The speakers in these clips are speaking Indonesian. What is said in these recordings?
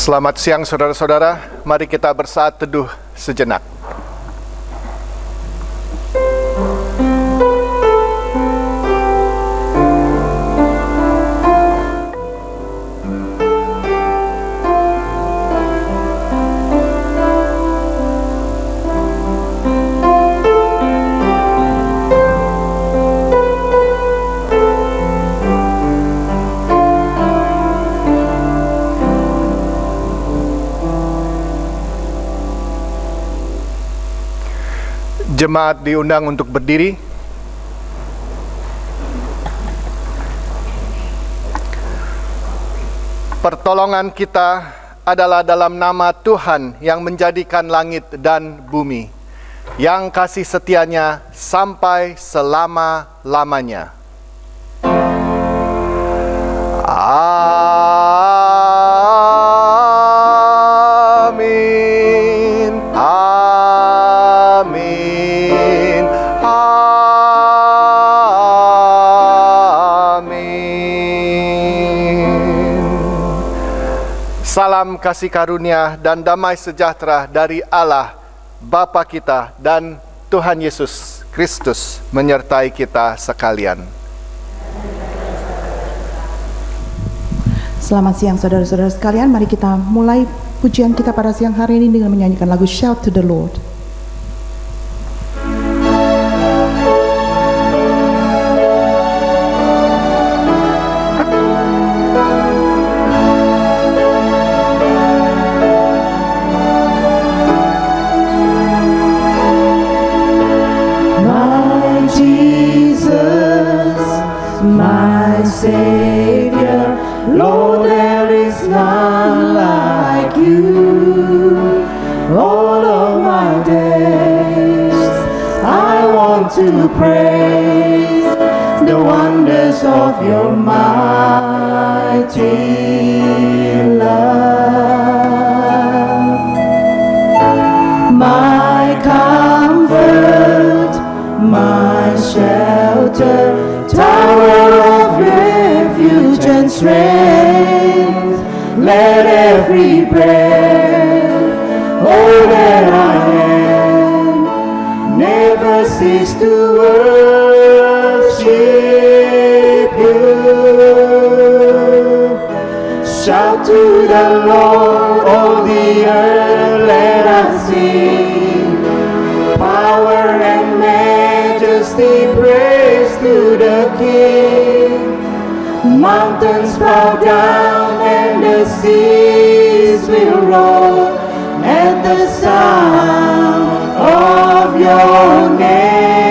Selamat siang saudara-saudara, mari kita bersaat teduh sejenak. Jemaat diundang untuk berdiri. Pertolongan kita adalah dalam nama Tuhan yang menjadikan langit dan bumi, yang kasih setianya sampai selama-lamanya. Amin. Amin. Amin. Salam kasih karunia dan damai sejahtera dari Allah Bapa kita dan Tuhan Yesus Kristus menyertai kita sekalian. Selamat siang saudara-saudara sekalian, mari kita mulai pujian kita pada siang hari ini dengan menyanyikan lagu Shout to the Lord. My Jesus, my Savior, Lord, there is none like you. All of my days, I want to praise the wonders of your mighty love. My comfort, my shelter, tower of refuge and strength, let every breath, oh that I am, never cease to worship you. Shout to the Lord, all the earth, let us sing, power and majesty, praise to the King. Mountains bow down and the seas will roar at the sound of your name.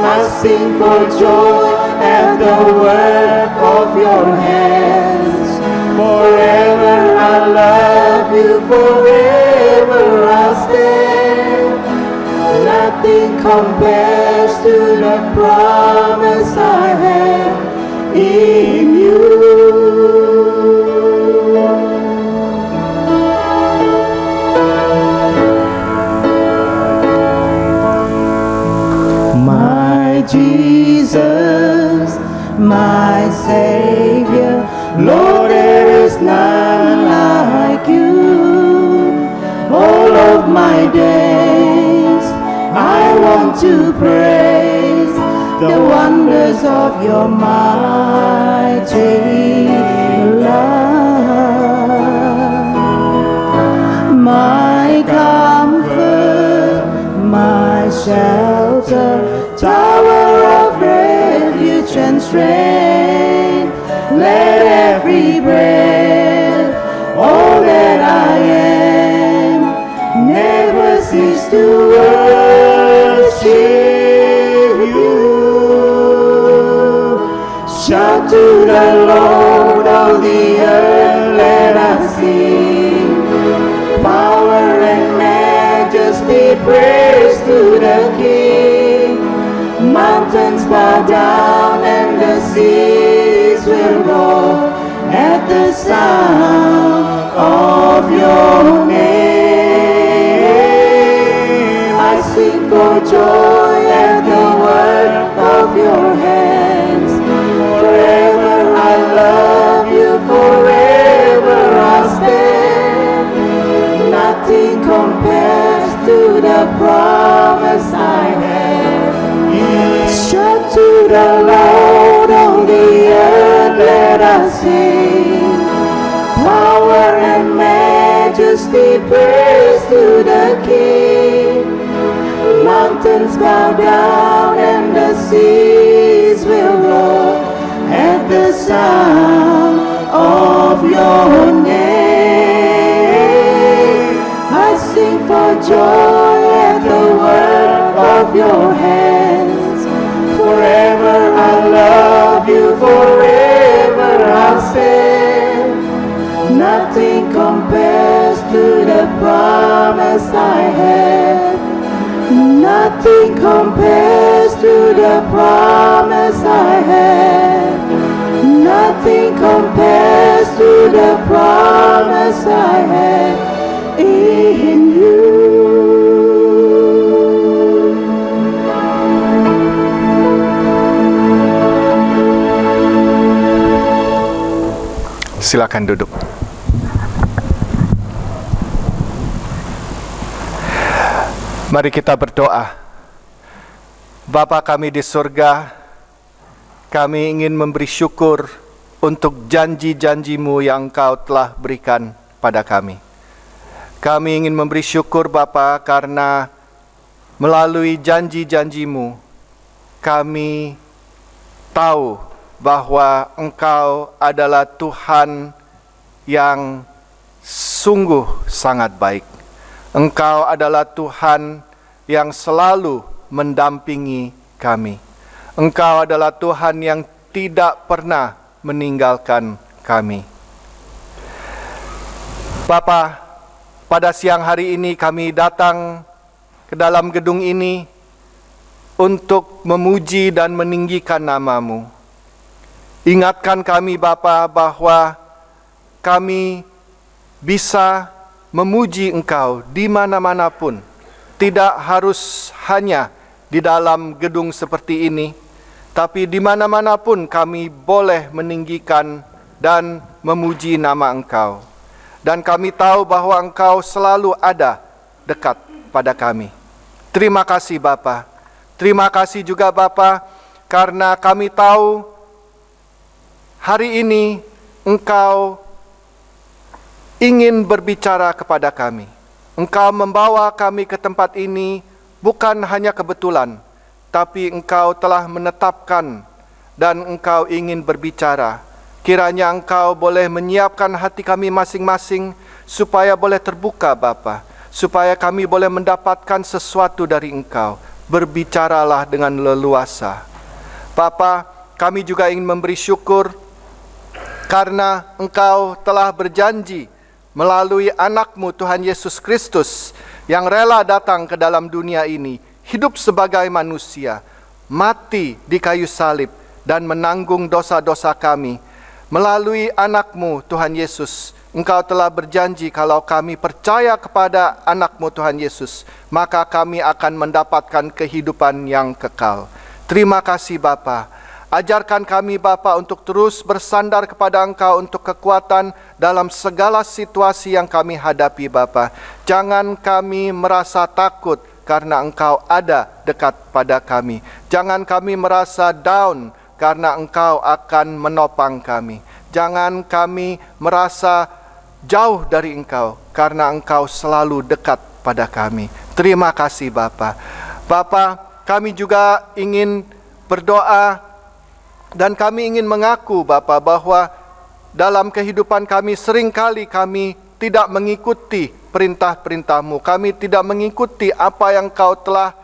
I sing for joy at the work of your hands. Forever I love you, forever I'll stand. Nothing compares to the promise I have in you. My Jesus, my Savior, Lord, there is none like you. All of my days, I want to praise the wonders of your mighty love. My comfort, my shelter, tower of refuge and strength, let every breath, all that I am, never cease to worship you. Shout to the Lord, all the earth, let us sing, power and majesty, praise to the King. Mountains bow down and the seas will roar at the sound of your name. I sing for joy at the work of your hands. Forever I love you, forever Nothing compares to the promise I have. Shout to the Lord, all the earth, let us sing. Power and majesty, praise to the King. Mountains bow down and the seas will roar at the sound of your name. I sing for joy at the work of your hands. Forever I love you, forever I'll stand. Nothing compares to the promise I have. Nothing compares to the promise I have. Nothing compares to the promise I have in you. Silakan duduk. Mari kita berdoa. Bapa kami di surga, kami ingin memberi syukur untuk janji-janji-Mu yang Engkau telah berikan pada kami. Kami ingin memberi syukur Bapa karena melalui janji-janji-Mu, kami tahu bahwa Engkau adalah Tuhan yang sungguh sangat baik. Engkau adalah Tuhan yang selalu mendampingi kami. Engkau adalah Tuhan yang tidak pernah meninggalkan kami. Bapa, pada siang hari ini kami datang ke dalam gedung ini untuk memuji dan meninggikan nama-Mu. Ingatkan kami Bapa bahwa kami bisa memuji Engkau di mana-mana pun. Tidak harus hanya di dalam gedung seperti ini, tapi di mana-mana pun kami boleh meninggikan dan memuji nama Engkau. Dan kami tahu bahwa Engkau selalu ada dekat pada kami. Terima kasih Bapa. Terima kasih juga Bapa, karena kami tahu hari ini Engkau ingin berbicara kepada kami. Engkau membawa kami ke tempat ini bukan hanya kebetulan, tapi Engkau telah menetapkan dan Engkau ingin berbicara. Kiranya Engkau boleh menyiapkan hati kami masing-masing supaya boleh terbuka Bapa, supaya kami boleh mendapatkan sesuatu dari Engkau. Berbicaralah dengan leluasa. Bapa, kami juga ingin memberi syukur karena Engkau telah berjanji melalui anak-Mu Tuhan Yesus Kristus yang rela datang ke dalam dunia ini, hidup sebagai manusia, mati di kayu salib dan menanggung dosa-dosa kami. Melalui anak-Mu Tuhan Yesus, Engkau telah berjanji kalau kami percaya kepada anak-Mu Tuhan Yesus, maka kami akan mendapatkan kehidupan yang kekal. Terima kasih Bapa. Ajarkan kami Bapa untuk terus bersandar kepada Engkau untuk kekuatan dalam segala situasi yang kami hadapi Bapa. Jangan kami merasa takut karena Engkau ada dekat pada kami. Jangan kami merasa down karena Engkau akan menopang kami. Jangan kami merasa jauh dari Engkau karena Engkau selalu dekat pada kami. Terima kasih Bapa. Bapa, kami juga ingin berdoa dan kami ingin mengaku Bapa bahwa dalam kehidupan kami seringkali kami tidak mengikuti perintah-perintah-Mu. Kami tidak mengikuti apa yang Kau telah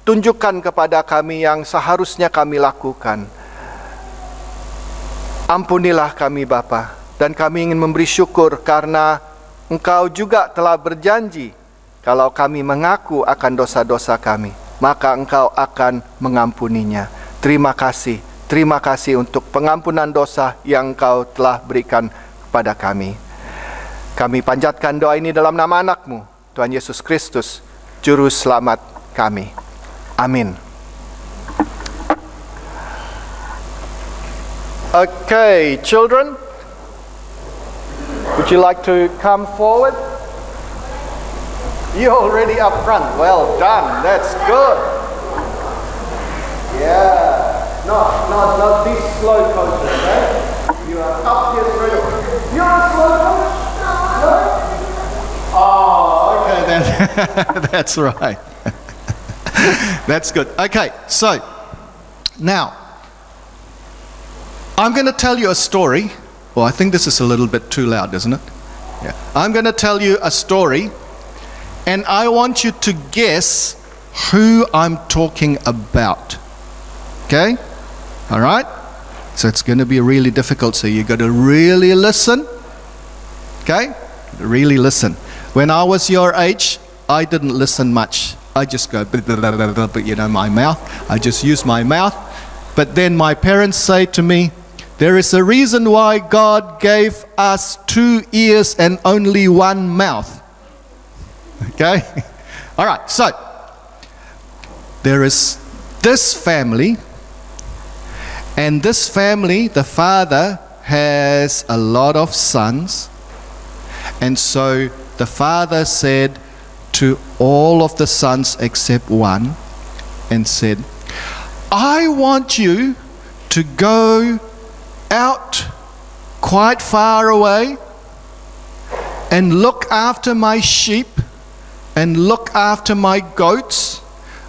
tunjukkan kepada kami yang seharusnya kami lakukan. Ampunilah kami Bapa, dan kami ingin memberi syukur karena Engkau juga telah berjanji kalau kami mengaku akan dosa-dosa kami, maka Engkau akan mengampuninya. Terima kasih untuk pengampunan dosa yang Engkau telah berikan kepada kami. Kami panjatkan doa ini dalam nama anak-Mu, Tuhan Yesus Kristus, Juru Selamat kami. Amin. Okay, children, would you like to come forward? You're already up front. Well done. That's good. Yeah. Not these slow coaches, okay? You are up here straight away. You're a slow coach? No? Oh, okay then. That's right. That's good. Okay, so now I'm going to tell you a story. Well, I think this is a little bit too loud, isn't it? Yeah. I'm going to tell you a story, and I want you to guess who I'm talking about. Okay? All right? So it's going to be really difficult, so you got to really listen. Okay? Really listen. When I was your age, I didn't listen much. I just go, my mouth. I just use my mouth. But then my parents say to me, there is a reason why God gave us 2 ears and only 1 mouth. Okay? All right, so there is this family, and this family, the father has a lot of sons, and so the father said to all of the sons except one, and said, I want you to go out quite far away and look after my sheep and look after my goats.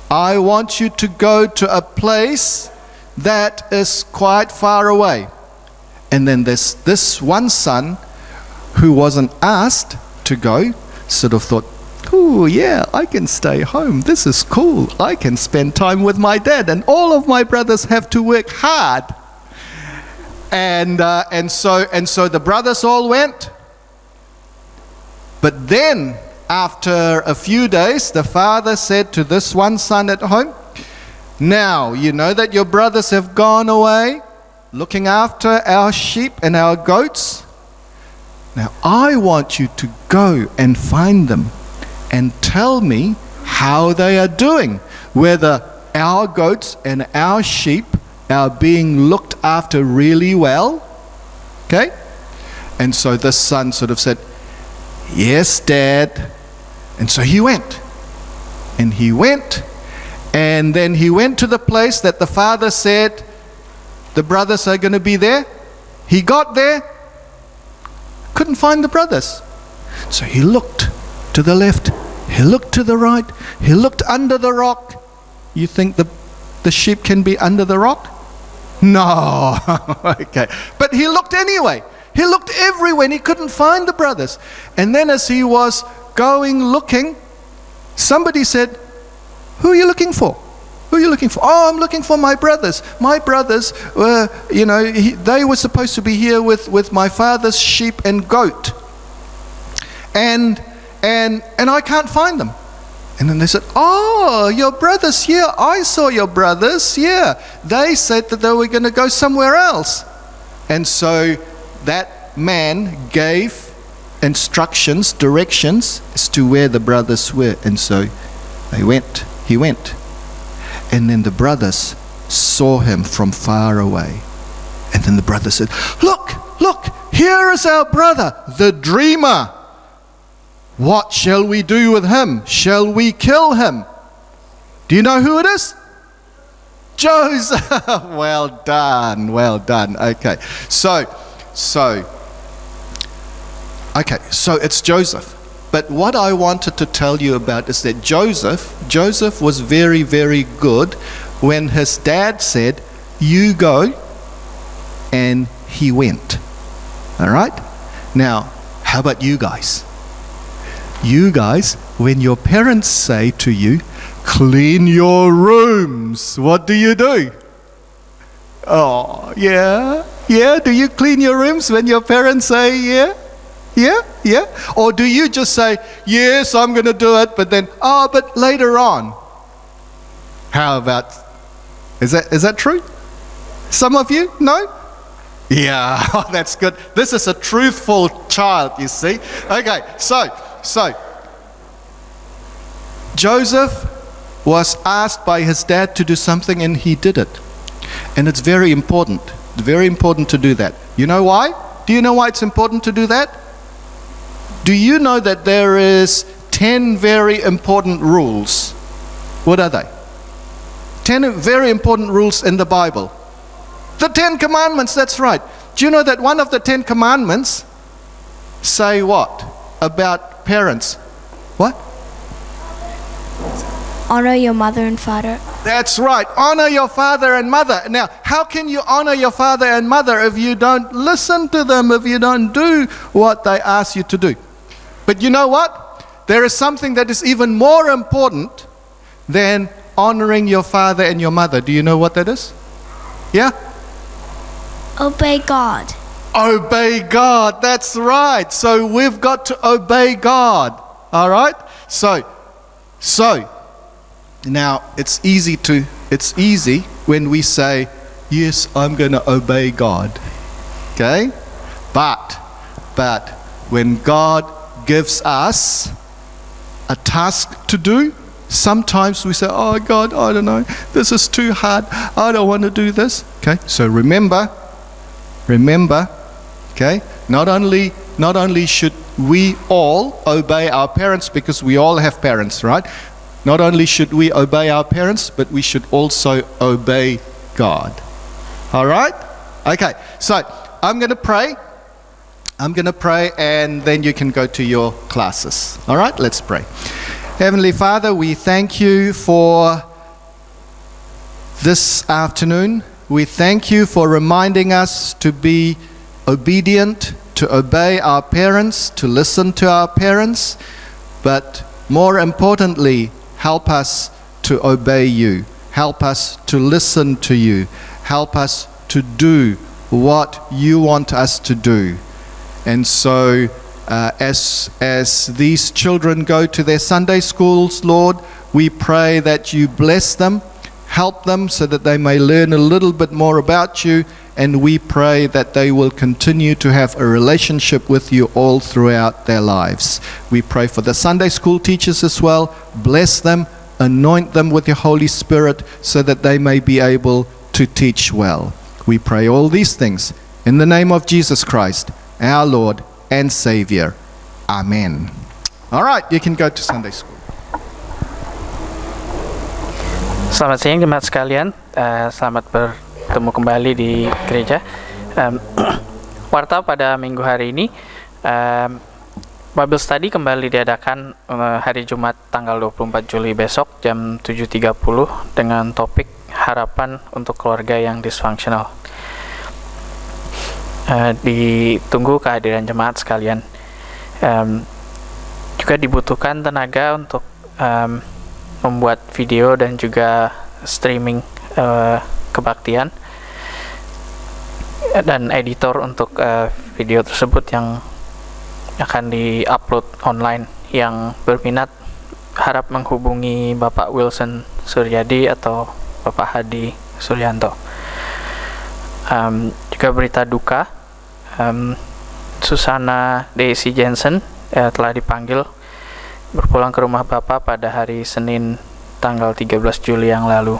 I want you to go to a place that is quite far away. And then there's this one son who wasn't asked to go, sort of thought, oh yeah, I can stay home. This is cool. I can spend time with my dad, and all of my brothers have to work hard. And so the brothers all went. But then, after a few days, the father said to this one son at home, now, you know that your brothers have gone away looking after our sheep and our goats. Now, I want you to go and find them and tell me how they are doing, whether our goats and our sheep are being looked after really well. Okay? And so this son sort of said, yes, Dad. And so he went. And he went. And then he went to the place that the father said the brothers are going to be there. He got there, couldn't find the brothers. So he looked to the left, he looked to the right, he looked under the rock. You think the sheep can be under the rock? No. Okay. But he looked anyway. He looked everywhere and he couldn't find the brothers. And then as he was going looking, somebody said, who are you looking for? Who are you looking for? Oh, I'm looking for my brothers. My brothers were, they were supposed to be here with my father's sheep and goat. And I can't find them. And then they said, oh, your brothers, yeah, I saw your brothers, yeah. They said that they were going to go somewhere else. And so that man gave instructions, directions as to where the brothers were. And so he went. And then the brothers saw him from far away. And then the brother said, look, here is our brother, the dreamer. What shall we do with him? Shall we kill him? Do you know who it is? Joseph. Well done. Okay. So it's Joseph. But what I wanted to tell you about is that Joseph was very, very good when his dad said, you go, and he went. All right? Now, how about you guys? You guys, when your parents say to you, clean your rooms, what do you do? Oh, yeah? Yeah? Do you clean your rooms when your parents say, yeah? Yeah? Or do you just say, yes, I'm going to do it, but then, but later on? How about, is that true? Some of you? No? Yeah, that's good. This is a truthful child, you see. Okay, so Joseph was asked by his dad to do something and he did it. And it's very important to do that. You know why? Do you know why it's important to do that? Do you know that there is 10 very important rules. What are they? 10 very important rules in the Bible. The 10 commandments, that's right. Do you know that one of the 10 commandments say what? About parents. What? Honor your mother and father. That's right. Honor your father and mother. Now, how can you honor your father and mother if you don't listen to them, if you don't do what they ask you to do? But you know what? There is something that is even more important than honoring your father and your mother. Do you know what that is? Yeah? Obey God. Obey God. That's right. So we've got to obey God. All right? So now it's easy when we say, yes, I'm going to obey God. Okay? But when God gives us a task to do, sometimes we say, oh God, I don't know, this is too hard, I don't want to do this. Okay? So remember, okay, not only should we all obey our parents, because we all have parents, right? Not only should we obey our parents, but we should also obey God. All right? Okay, so I'm going to pray, and then you can go to your classes. All right? Let's pray. Heavenly Father, we thank you for this afternoon. We thank you for reminding us to be obedient, to obey our parents, to listen to our parents, but more importantly, help us to obey you. Help us to listen to you. Help us to do what you want us to do. And so, as these children go to their Sunday schools, Lord, we pray that you bless them, help them so that they may learn a little bit more about you, and we pray that they will continue to have a relationship with you all throughout their lives. We pray for the Sunday school teachers as well. Bless them, anoint them with your Holy Spirit so that they may be able to teach well. We pray all these things in the name of Jesus Christ, our Lord and Savior. Amen. All right, you can go to Sunday school. Selamat siang jemaat sekalian, selamat bertemu kembali di gereja. Warta pada minggu hari ini, Bible Study kembali diadakan hari Jumat tanggal 24 Juli besok jam 7.30 dengan topik harapan untuk keluarga yang disfungsional. Ditunggu kehadiran jemaat sekalian. Juga dibutuhkan tenaga untuk membuat video dan juga streaming kebaktian dan editor untuk video tersebut yang akan di-upload online. Yang berminat harap menghubungi Bapak Wilson Suryadi atau Bapak Hadi Suryanto. Juga berita duka, Susana Daisy Jensen telah dipanggil berpulang ke rumah Bapak pada hari Senin tanggal 13 Juli yang lalu.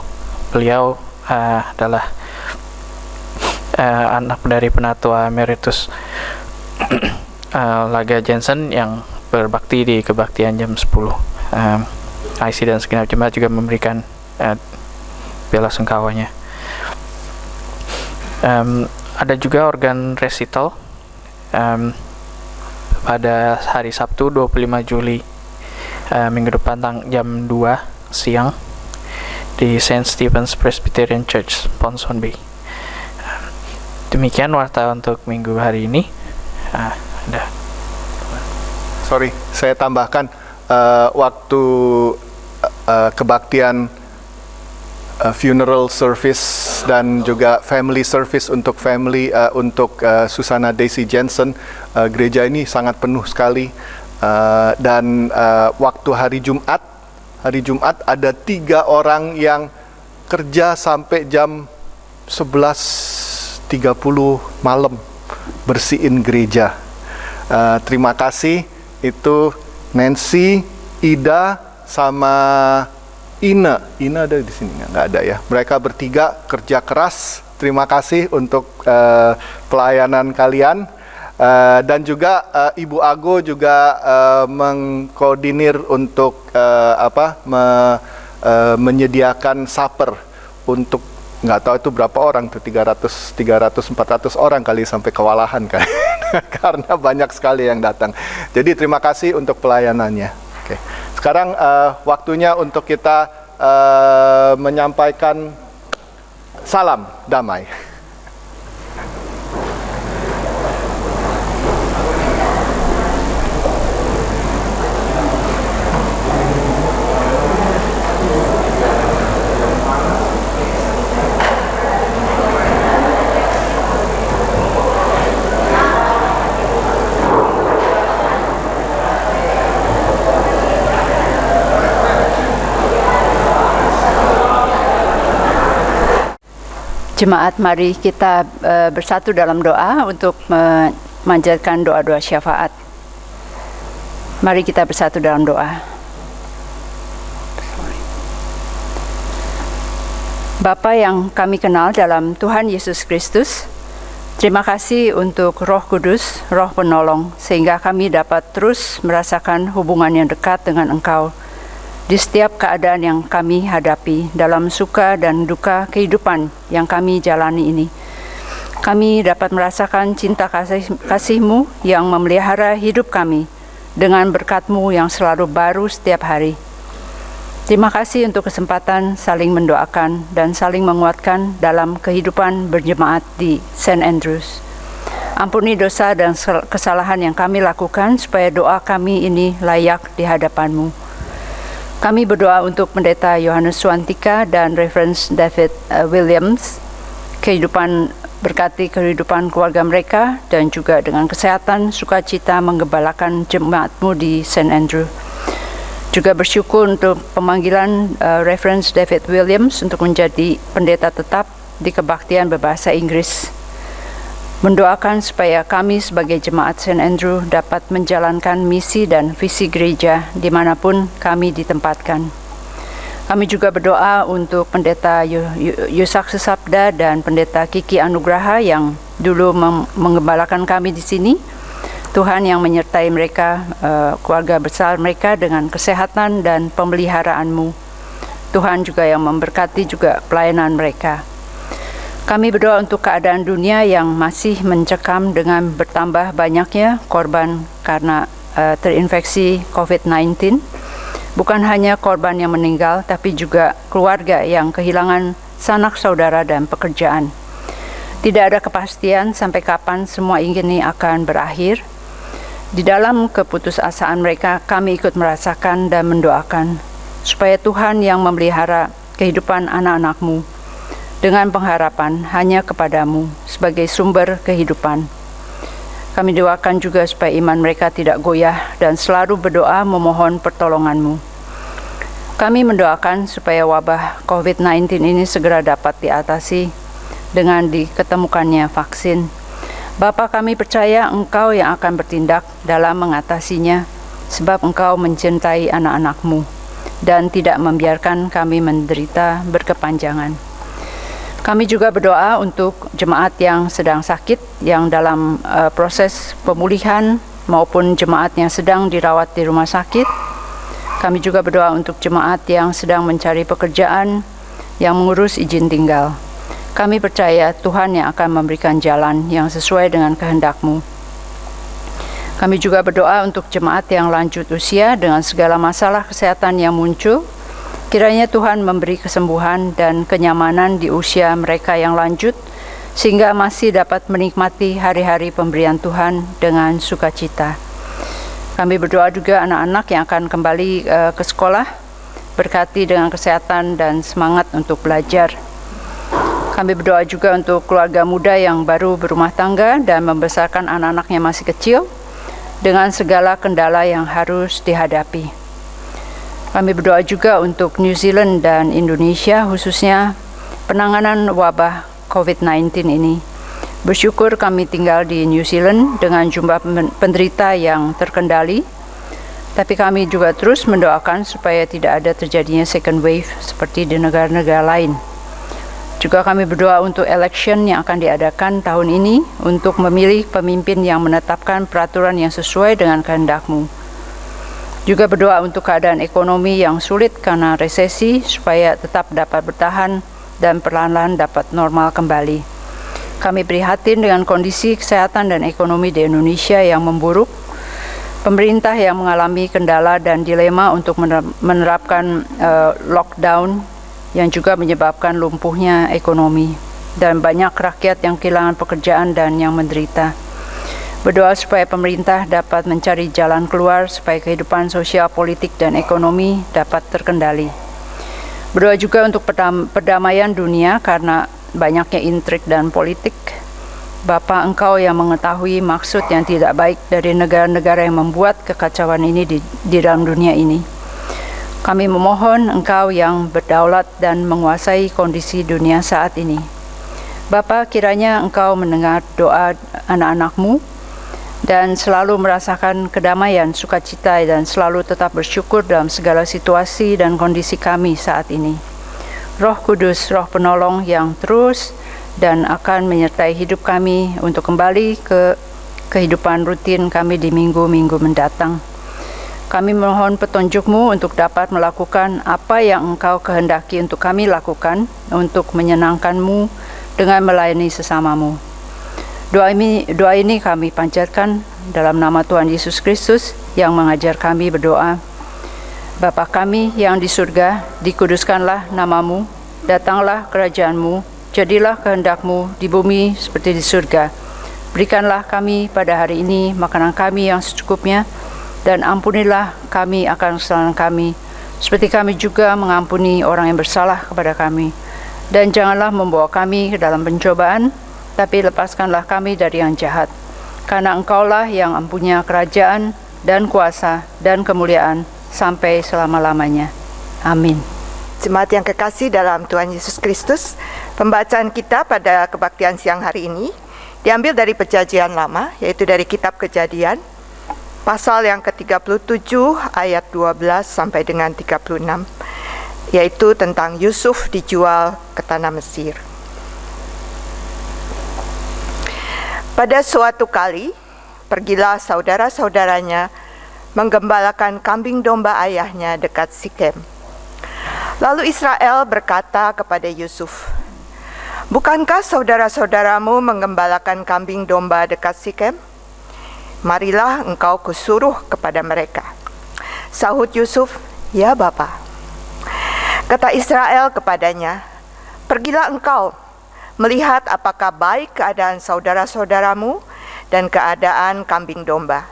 Beliau adalah anak dari penatua emeritus Laga Jensen yang berbakti di kebaktian jam 10. IC dan segenap jemaat juga memberikan bela sungkawanya. Ada juga organ recital pada hari Sabtu 25 Juli minggu depan jam 2 siang di St. Stephen's Presbyterian Church, Ponsonby. Demikian warta untuk minggu hari ini. Sorry, saya tambahkan waktu kebaktian funeral service dan juga family service untuk Susana Daisy Jensen, gereja ini sangat penuh sekali, dan waktu hari Jumat ada 3 orang yang kerja sampai jam 11.30 malam bersihin gereja. Terima kasih, itu Nancy, Ida, sama Ina ada di sini nggak ada ya? Mereka bertiga kerja keras. Terima kasih untuk pelayanan kalian. Dan juga Ibu Ago juga mengkoordinir untuk menyediakan supper untuk nggak tahu itu berapa orang tuh, 400 orang kali, sampai kewalahan kan. Karena banyak sekali yang datang. Jadi terima kasih untuk pelayanannya. Oke. Sekarang waktunya untuk kita menyampaikan salam damai. Jemaat, mari kita bersatu dalam doa untuk memanjatkan doa-doa syafaat. Mari kita bersatu dalam doa. Bapa yang kami kenal dalam Tuhan Yesus Kristus, terima kasih untuk Roh Kudus, Roh Penolong, sehingga kami dapat terus merasakan hubungan yang dekat dengan Engkau di setiap keadaan yang kami hadapi, dalam suka dan duka kehidupan yang kami jalani ini. Kami dapat merasakan cinta kasih-Mu yang memelihara hidup kami dengan berkat-Mu yang selalu baru setiap hari. Terima kasih untuk kesempatan saling mendoakan dan saling menguatkan dalam kehidupan berjemaat di St. Andrews. Ampuni dosa dan kesalahan yang kami lakukan supaya doa kami ini layak di hadapan-Mu. Kami berdoa untuk Pendeta Yohanes Suwantika dan Reverend David Williams, berkati kehidupan keluarga mereka, dan juga dengan kesehatan, sukacita menggembalakan jemaat-Mu di St. Andrew. Juga bersyukur untuk pemanggilan Reverend David Williams untuk menjadi pendeta tetap di kebaktian berbahasa Inggris. Mendoakan supaya kami sebagai jemaat St. Andrew dapat menjalankan misi dan visi gereja dimanapun kami ditempatkan. Kami juga berdoa untuk Pendeta Yusak Sesabda dan Pendeta Kiki Anugraha yang dulu menggembalakan kami di sini. Tuhan yang menyertai mereka, keluarga besar mereka dengan kesehatan dan pemeliharaan-Mu. Tuhan juga yang memberkati juga pelayanan mereka. Kami berdoa untuk keadaan dunia yang masih mencekam dengan bertambah banyaknya korban karena terinfeksi COVID-19. Bukan hanya korban yang meninggal, tapi juga keluarga yang kehilangan sanak saudara dan pekerjaan. Tidak ada kepastian sampai kapan semua ini akan berakhir. Di dalam keputusasaan mereka, kami ikut merasakan dan mendoakan supaya Tuhan yang memelihara kehidupan anak-anak-Mu dengan pengharapan hanya kepadamu sebagai sumber kehidupan. Kami doakan juga supaya iman mereka tidak goyah dan selalu berdoa memohon pertolongan-Mu. Kami mendoakan supaya wabah COVID-19 ini segera dapat diatasi dengan diketemukannya vaksin. Bapa, kami percaya Engkau yang akan bertindak dalam mengatasinya, sebab Engkau mencintai anak-anak-Mu dan tidak membiarkan kami menderita berkepanjangan. Kami juga berdoa untuk jemaat yang sedang sakit, yang dalam proses pemulihan, maupun jemaat yang sedang dirawat di rumah sakit. Kami juga berdoa untuk jemaat yang sedang mencari pekerjaan, yang mengurus izin tinggal. Kami percaya Tuhan yang akan memberikan jalan yang sesuai dengan kehendak-Mu. Kami juga berdoa untuk jemaat yang lanjut usia dengan segala masalah kesehatan yang muncul. Kiranya Tuhan memberi kesembuhan dan kenyamanan di usia mereka yang lanjut, sehingga masih dapat menikmati hari-hari pemberian Tuhan dengan sukacita. Kami berdoa juga anak-anak yang akan kembali ke sekolah, berkati dengan kesehatan dan semangat untuk belajar. Kami berdoa juga untuk keluarga muda yang baru berumah tangga dan membesarkan anak-anaknya masih kecil, dengan segala kendala yang harus dihadapi. Kami berdoa juga untuk New Zealand dan Indonesia, khususnya penanganan wabah COVID-19 ini. Bersyukur kami tinggal di New Zealand dengan jumlah penderita yang terkendali, tapi kami juga terus mendoakan supaya tidak ada terjadinya second wave seperti di negara-negara lain. Juga kami berdoa untuk election yang akan diadakan tahun ini untuk memilih pemimpin yang menetapkan peraturan yang sesuai dengan kehendak-Mu. Juga berdoa untuk keadaan ekonomi yang sulit karena resesi supaya tetap dapat bertahan dan perlahan-lahan dapat normal kembali. Kami prihatin dengan kondisi kesehatan dan ekonomi di Indonesia yang memburuk, pemerintah yang mengalami kendala dan dilema untuk menerapkan lockdown yang juga menyebabkan lumpuhnya ekonomi, dan banyak rakyat yang kehilangan pekerjaan dan yang menderita. Berdoa supaya pemerintah dapat mencari jalan keluar supaya kehidupan sosial, politik, dan ekonomi dapat terkendali. Berdoa juga untuk perdamaian dunia karena banyaknya intrik dan politik. Bapa, Engkau yang mengetahui maksud yang tidak baik dari negara-negara yang membuat kekacauan ini di dalam dunia ini. Kami memohon Engkau yang berdaulat dan menguasai kondisi dunia saat ini. Bapa, kiranya Engkau mendengar doa anak-anak-Mu dan selalu merasakan kedamaian, sukacita, dan selalu tetap bersyukur dalam segala situasi dan kondisi kami saat ini. Roh Kudus, Roh Penolong yang terus dan akan menyertai hidup kami untuk kembali ke kehidupan rutin kami di minggu-minggu mendatang. Kami mohon petunjuk-Mu untuk dapat melakukan apa yang Engkau kehendaki untuk kami lakukan untuk menyenangkan-Mu dengan melayani sesama-Mu. Doa ini kami panjatkan dalam nama Tuhan Yesus Kristus yang mengajar kami berdoa. Bapa kami yang di surga, dikuduskanlah nama-Mu, datanglah kerajaan-Mu, jadilah kehendak-Mu di bumi seperti di surga. Berikanlah kami pada hari ini makanan kami yang secukupnya, dan ampunilah kami akan kesalahan kami, seperti kami juga mengampuni orang yang bersalah kepada kami. Dan janganlah membawa kami ke dalam pencobaan, tapi lepaskanlah kami dari yang jahat. Karena Engkaulah yang mempunyai kerajaan dan kuasa dan kemuliaan sampai selama-lamanya. Amin. Jemaat yang kekasih dalam Tuhan Yesus Kristus, pembacaan kita pada kebaktian siang hari ini diambil dari Perjanjian Lama, yaitu dari Kitab Kejadian, pasal yang ke-37 ayat 12 sampai dengan 36, yaitu tentang Yusuf dijual ke tanah Mesir. Pada suatu kali, pergilah saudara-saudaranya menggembalakan kambing domba ayahnya dekat Sikem. Lalu Israel berkata kepada Yusuf, "Bukankah saudara-saudaramu menggembalakan kambing domba dekat Sikem? Marilah engkau kusuruh kepada mereka." Sahut Yusuf, "Ya Bapa." Kata Israel kepadanya, "Pergilah engkau melihat apakah baik keadaan saudara-saudaramu dan keadaan kambing domba,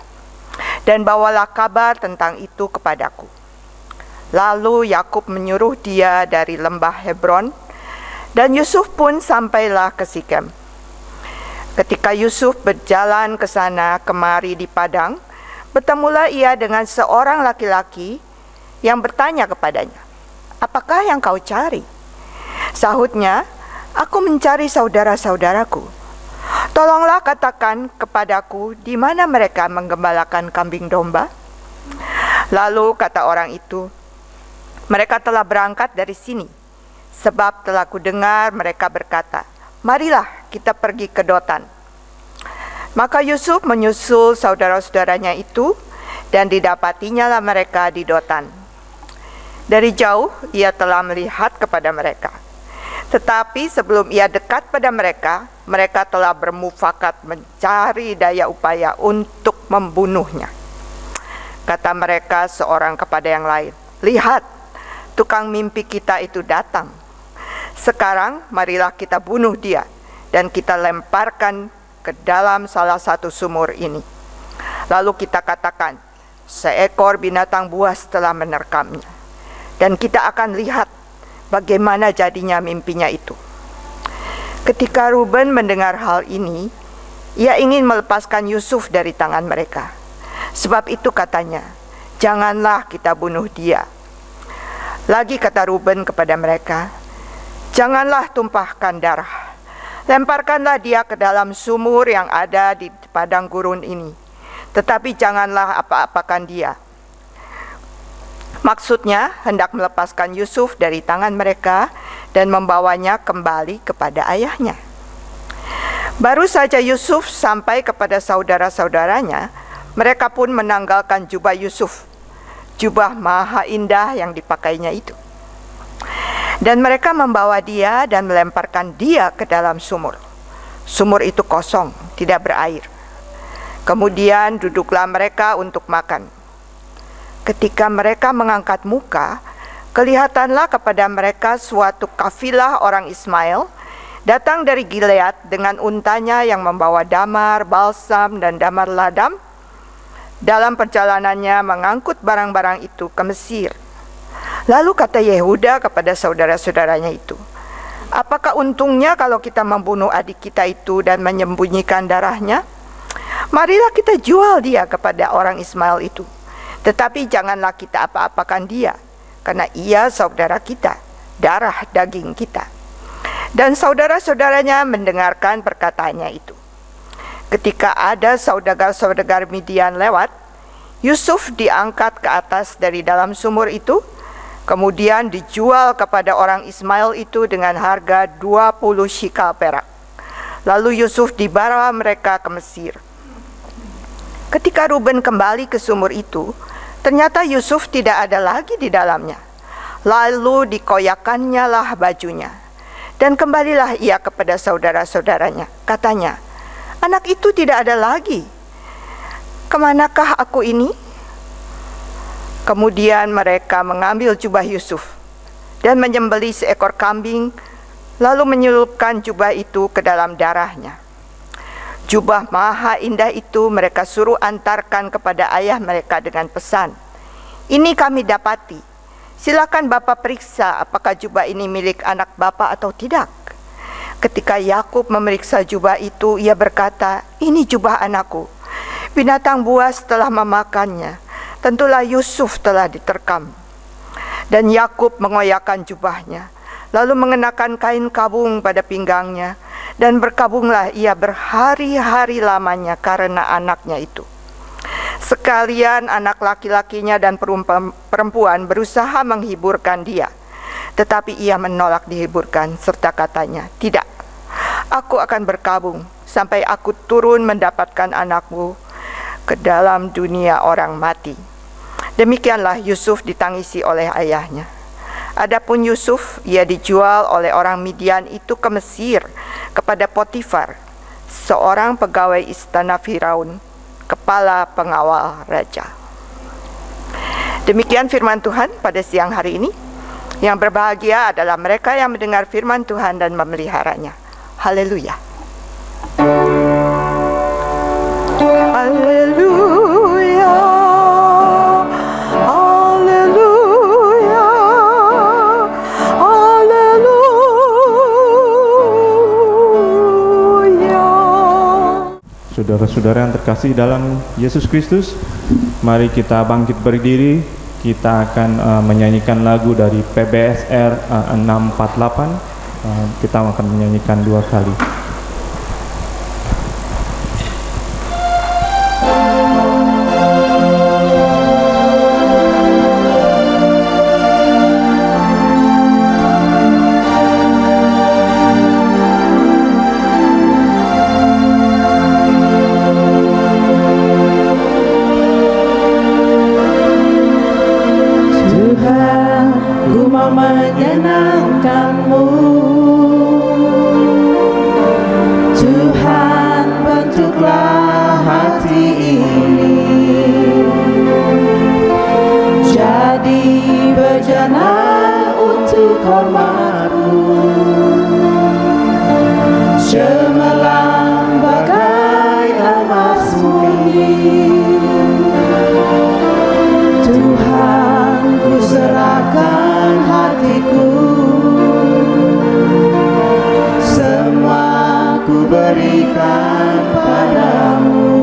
dan bawalah kabar tentang itu kepadaku." Lalu Yakub menyuruh dia dari lembah Hebron, dan Yusuf pun sampailah ke Sikem. Ketika Yusuf berjalan ke sana kemari di padang, bertemulah ia dengan seorang laki-laki yang bertanya kepadanya, "Apakah yang kau cari?" Sahutnya, "Aku mencari saudara-saudaraku. Tolonglah katakan kepadaku di mana mereka menggembalakan kambing domba." Lalu kata orang itu, "Mereka telah berangkat dari sini, sebab telah kudengar mereka berkata, 'Marilah kita pergi ke Dotan.'" Maka Yusuf menyusul saudara-saudaranya itu, dan didapatinya lah mereka di Dotan. Dari jauh ia telah melihat kepada mereka. Tetapi sebelum ia dekat pada mereka, mereka telah bermufakat mencari daya upaya untuk membunuhnya. Kata mereka seorang kepada yang lain, "Lihat, tukang mimpi kita itu datang. Sekarang marilah kita bunuh dia dan kita lemparkan ke dalam salah satu sumur ini. Lalu kita katakan, seekor binatang buas telah menerkamnya, dan kita akan lihat bagaimana jadinya mimpinya itu." Ketika Ruben mendengar hal ini, ia ingin melepaskan Yusuf dari tangan mereka. Sebab itu katanya, "Janganlah kita bunuh dia." Lagi kata Ruben kepada mereka, "Janganlah tumpahkan darah. Lemparkanlah dia ke dalam sumur yang ada di padang gurun ini. Tetapi janganlah apa-apakan dia. Maksudnya hendak melepaskan Yusuf dari tangan mereka dan membawanya kembali kepada ayahnya. Baru saja Yusuf sampai kepada saudara-saudaranya, mereka pun menanggalkan jubah Yusuf, jubah maha indah yang dipakainya itu. Dan mereka membawa dia dan melemparkan dia ke dalam sumur. Sumur itu kosong, tidak berair. Kemudian duduklah mereka untuk makan. Ketika mereka mengangkat muka, kelihatanlah kepada mereka suatu kafilah orang Ismail datang dari Gilead dengan untanya yang membawa damar, balsam, dan damar ladam. Dalam perjalanannya mengangkut barang-barang itu ke Mesir. Lalu kata Yehuda kepada saudara-saudaranya itu, "Apakah untungnya kalau kita membunuh adik kita itu dan menyembunyikan darahnya? Marilah kita jual dia kepada orang Ismail itu. Tetapi janganlah kita apa-apakan dia, karena ia saudara kita, darah daging kita." Dan saudara-saudaranya mendengarkan perkataannya itu. Ketika ada saudagar-saudagar Midian lewat, Yusuf diangkat ke atas dari dalam sumur itu, kemudian dijual kepada orang Ismail itu dengan harga 20 shikal perak. Lalu Yusuf dibawa mereka ke Mesir. Ketika Ruben kembali ke sumur itu, ternyata Yusuf tidak ada lagi di dalamnya. Lalu dikoyakannya lah bajunya. Dan kembalilah ia kepada saudara-saudaranya. Katanya, "Anak itu tidak ada lagi. Kemanakah aku ini?" Kemudian mereka mengambil jubah Yusuf dan menyembelih seekor kambing, lalu menyelupkan jubah itu ke dalam darahnya. Jubah maha indah itu mereka suruh antarkan kepada ayah mereka dengan pesan, "Ini kami dapati. Silakan Bapak periksa apakah jubah ini milik anak Bapak atau tidak." Ketika Yakub memeriksa jubah itu, ia berkata, "Ini jubah anakku. Binatang buas telah memakannya. Tentulah Yusuf telah diterkam." Dan Yakub mengoyakkan jubahnya, lalu mengenakan kain kabung pada pinggangnya, dan berkabunglah ia berhari-hari lamanya karena anaknya itu. Sekalian anak laki-lakinya dan perempuan berusaha menghiburkan dia, tetapi ia menolak dihiburkan serta katanya, "Tidak, aku akan berkabung sampai aku turun mendapatkan anakmu ke dalam dunia orang mati." Demikianlah Yusuf ditangisi oleh ayahnya. Adapun Yusuf, ia dijual oleh orang Midian itu ke Mesir kepada Potifar, seorang pegawai istana Firaun, kepala pengawal raja. Demikian firman Tuhan pada siang hari ini. Yang berbahagia adalah mereka yang mendengar firman Tuhan dan memeliharanya. Haleluya. Haleluya. Haleluya. Haleluya. Saudara-saudara yang terkasih dalam Yesus Kristus, mari kita bangkit berdiri. Kita akan menyanyikan lagu dari PBSR 648. Kita akan menyanyikan 2 kali. menyenangkanmu. Tuhan, bentuklah hati ini jadi bejana untuk hormat-Mu, cemerlang bagai emas murni. Tuhan, ku serahkan hatiku, semua ku berikan padamu.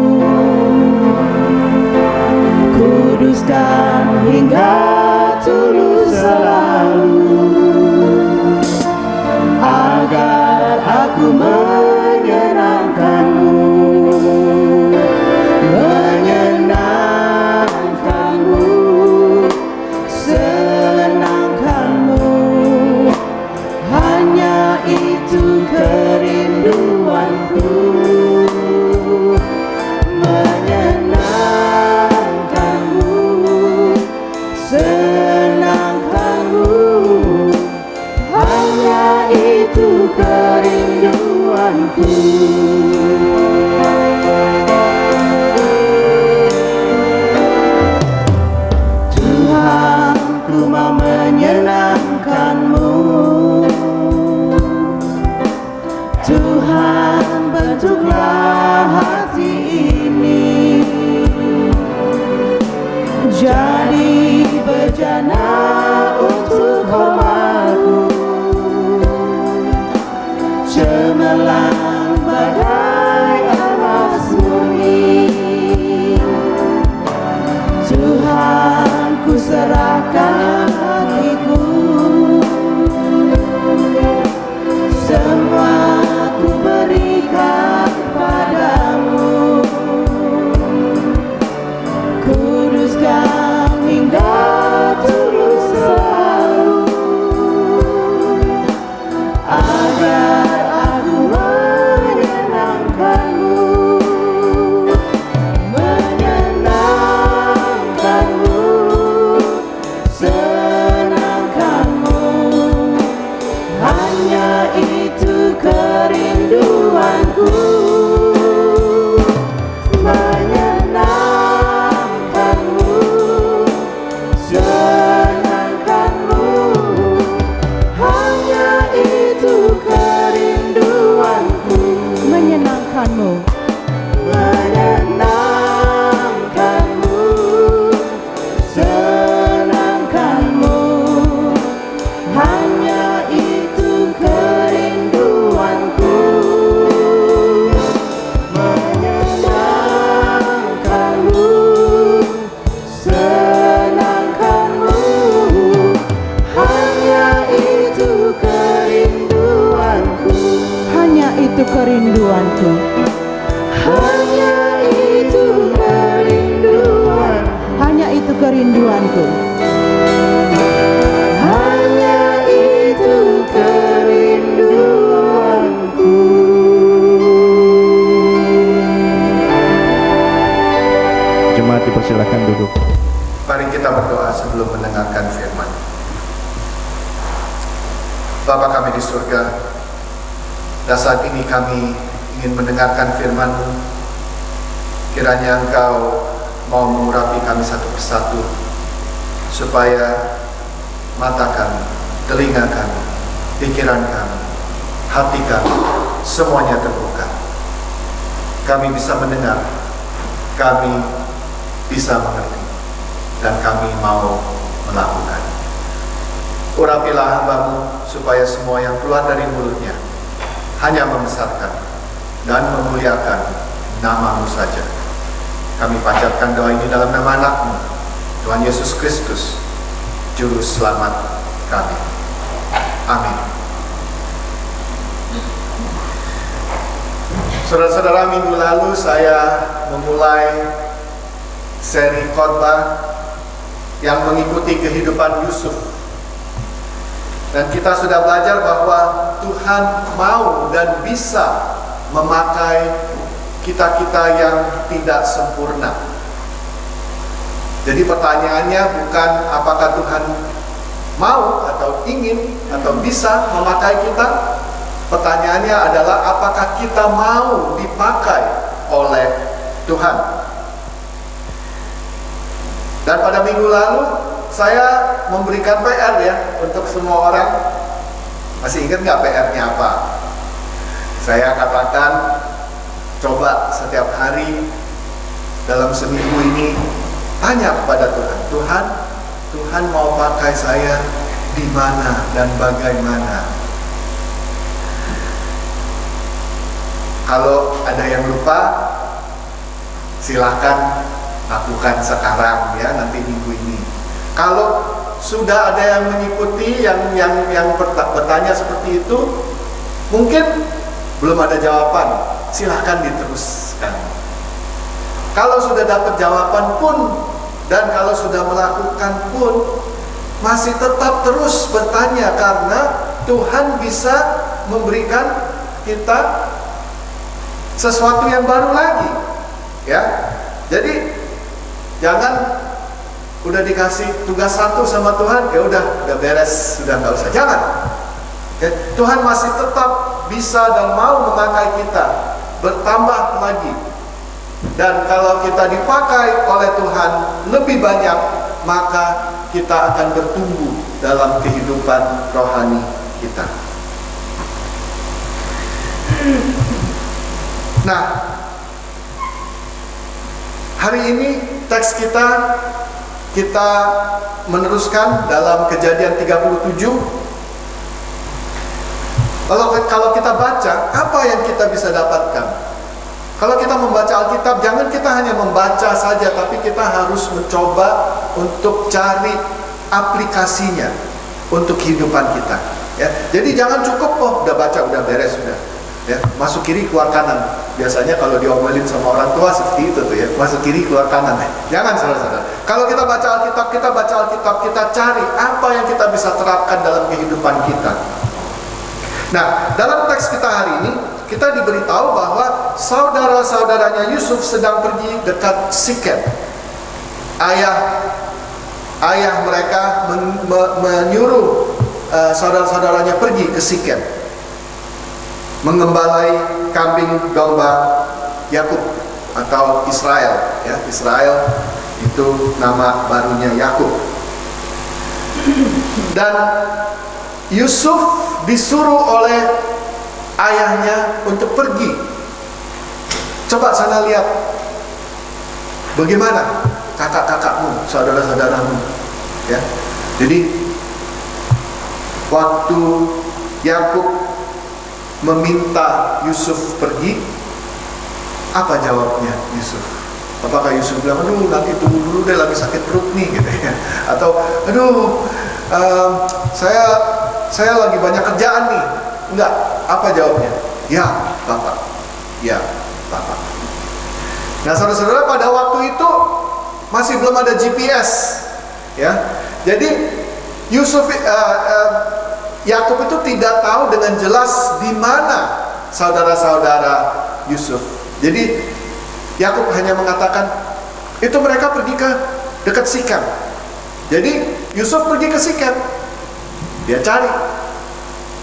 Kuduskan hingga tulus selalu, agar aku menyenangkanmu, menyenangkanmu kerinduanku. Tuhan, ku mau menyenangkan-Mu. Tuhan, bentuklah hati ini jadi bejana untuk hormat-Mu, cemerlang bagai emas murni. Tuhan, ku serahkan hatiku, semua ku berikan padamu. Kuduskan hingga tulus selalu, agar aku menyenangkan-Mu, menyenangkan-Mu, senangkan-Mu. Hanya itu kerinduanku, menyenangkan-Mu, senangkan-Mu. Hanya itu kerinduanku, menyenangkan-Mu, menyenangkan-Mu, senangkan-Mu. Hanya itu kerinduanku, menyenangkan-Mu, senangkan-Mu. Hanya itu kerinduanku, hanya itu kerinduanku, hanya itu kerinduan, hanya itu kerinduanku. hanya itu kerinduanku. Jemaat dipersilakan duduk. Mari kita berdoa sebelum mendengarkan firman. Bapa kami di surga, dan saat ini kami ingin mendengarkan firman-Mu. Kiranya Engkau mau mengurapi kami satu persatu, supaya mata kami, telinga kami, pikiran kami, hati kami, semuanya terbuka. Kami bisa mendengar, kami bisa mengerti, dan kami mau melakukan. Urapilah hamba-Mu supaya semua yang keluar dari mulutnya hanya membesarkan dan memuliakan nama-Mu saja. Kami panjatkan doa ini dalam nama anak-Mu, Tuhan Yesus Kristus, Juru Selamat kami. Amin. Saudara-saudara, minggu lalu saya memulai seri khotbah yang mengikuti kehidupan Yusuf. Dan kita sudah belajar bahwa Tuhan mau dan bisa memakai kita-kita yang tidak sempurna. Jadi pertanyaannya bukan apakah Tuhan mau atau ingin atau bisa memakai kita. Pertanyaannya adalah apakah kita mau dipakai oleh Tuhan. Dan pada minggu lalu saya memberikan PR ya untuk semua orang. Masih ingat nggak PR-nya apa? Saya katakan, coba setiap hari dalam seminggu ini tanya kepada Tuhan, Tuhan mau pakai saya di mana dan bagaimana? Kalau ada yang lupa, silahkan lakukan sekarang ya, nanti minggu ini. Kalau sudah ada yang mengikuti, yang bertanya seperti itu, mungkin belum ada jawaban, silahkan diteruskan. Kalau sudah dapat jawaban pun, dan kalau sudah melakukan pun, masih tetap terus bertanya, karena Tuhan bisa memberikan kita sesuatu yang baru lagi, ya. Jadi jangan udah dikasih tugas satu sama Tuhan, ya udah beres, sudah nggak usah. Jangan. Ya, Tuhan masih tetap bisa dan mau memakai kita bertambah lagi. Dan kalau kita dipakai oleh Tuhan lebih banyak, maka kita akan bertumbuh dalam kehidupan rohani kita. Nah, hari ini teks kita meneruskan dalam Kejadian 37. Kalau kita baca, apa yang kita bisa dapatkan? Kalau kita membaca Alkitab, jangan kita hanya membaca saja, tapi kita harus mencoba untuk cari aplikasinya untuk kehidupan kita. Ya, jadi jangan cukup, udah baca, udah beres, udah. Ya, masuk kiri keluar kanan. Biasanya kalau diomelin sama orang tua seperti itu tuh ya, masuk kiri keluar kanan. Jangan, saudara-saudara. Kalau kita baca Alkitab, kita cari apa yang kita bisa terapkan dalam kehidupan kita. Nah, dalam teks kita hari ini, kita diberitahu bahwa saudara-saudaranya Yusuf sedang pergi dekat Sikem. Ayah mereka menyuruh saudara-saudaranya pergi ke Sikem, mengembalai kambing domba Yakub atau Israel. Ya, Israel itu nama barunya Yakub. Dan Yusuf disuruh oleh ayahnya untuk pergi. Coba sana lihat bagaimana kakak-kakakmu, saudara-saudaramu. Ya, jadi waktu Yakub meminta Yusuf pergi, apa jawabnya Yusuf? Apakah Yusuf bilang, aduh nanti tunggu dulu deh, lagi sakit perut nih, gitu ya? Atau, aduh saya lagi banyak kerjaan nih. Enggak, apa jawabnya? Ya, Bapak. Ya, Bapak. Nah, saudara-saudara, pada waktu itu masih belum ada GPS, ya. Jadi Yakub itu tidak tahu dengan jelas di mana saudara-saudara Yusuf. Jadi Yakub hanya mengatakan, itu mereka pergi ke dekat Sikem. Jadi Yusuf pergi ke Sikem. Dia cari,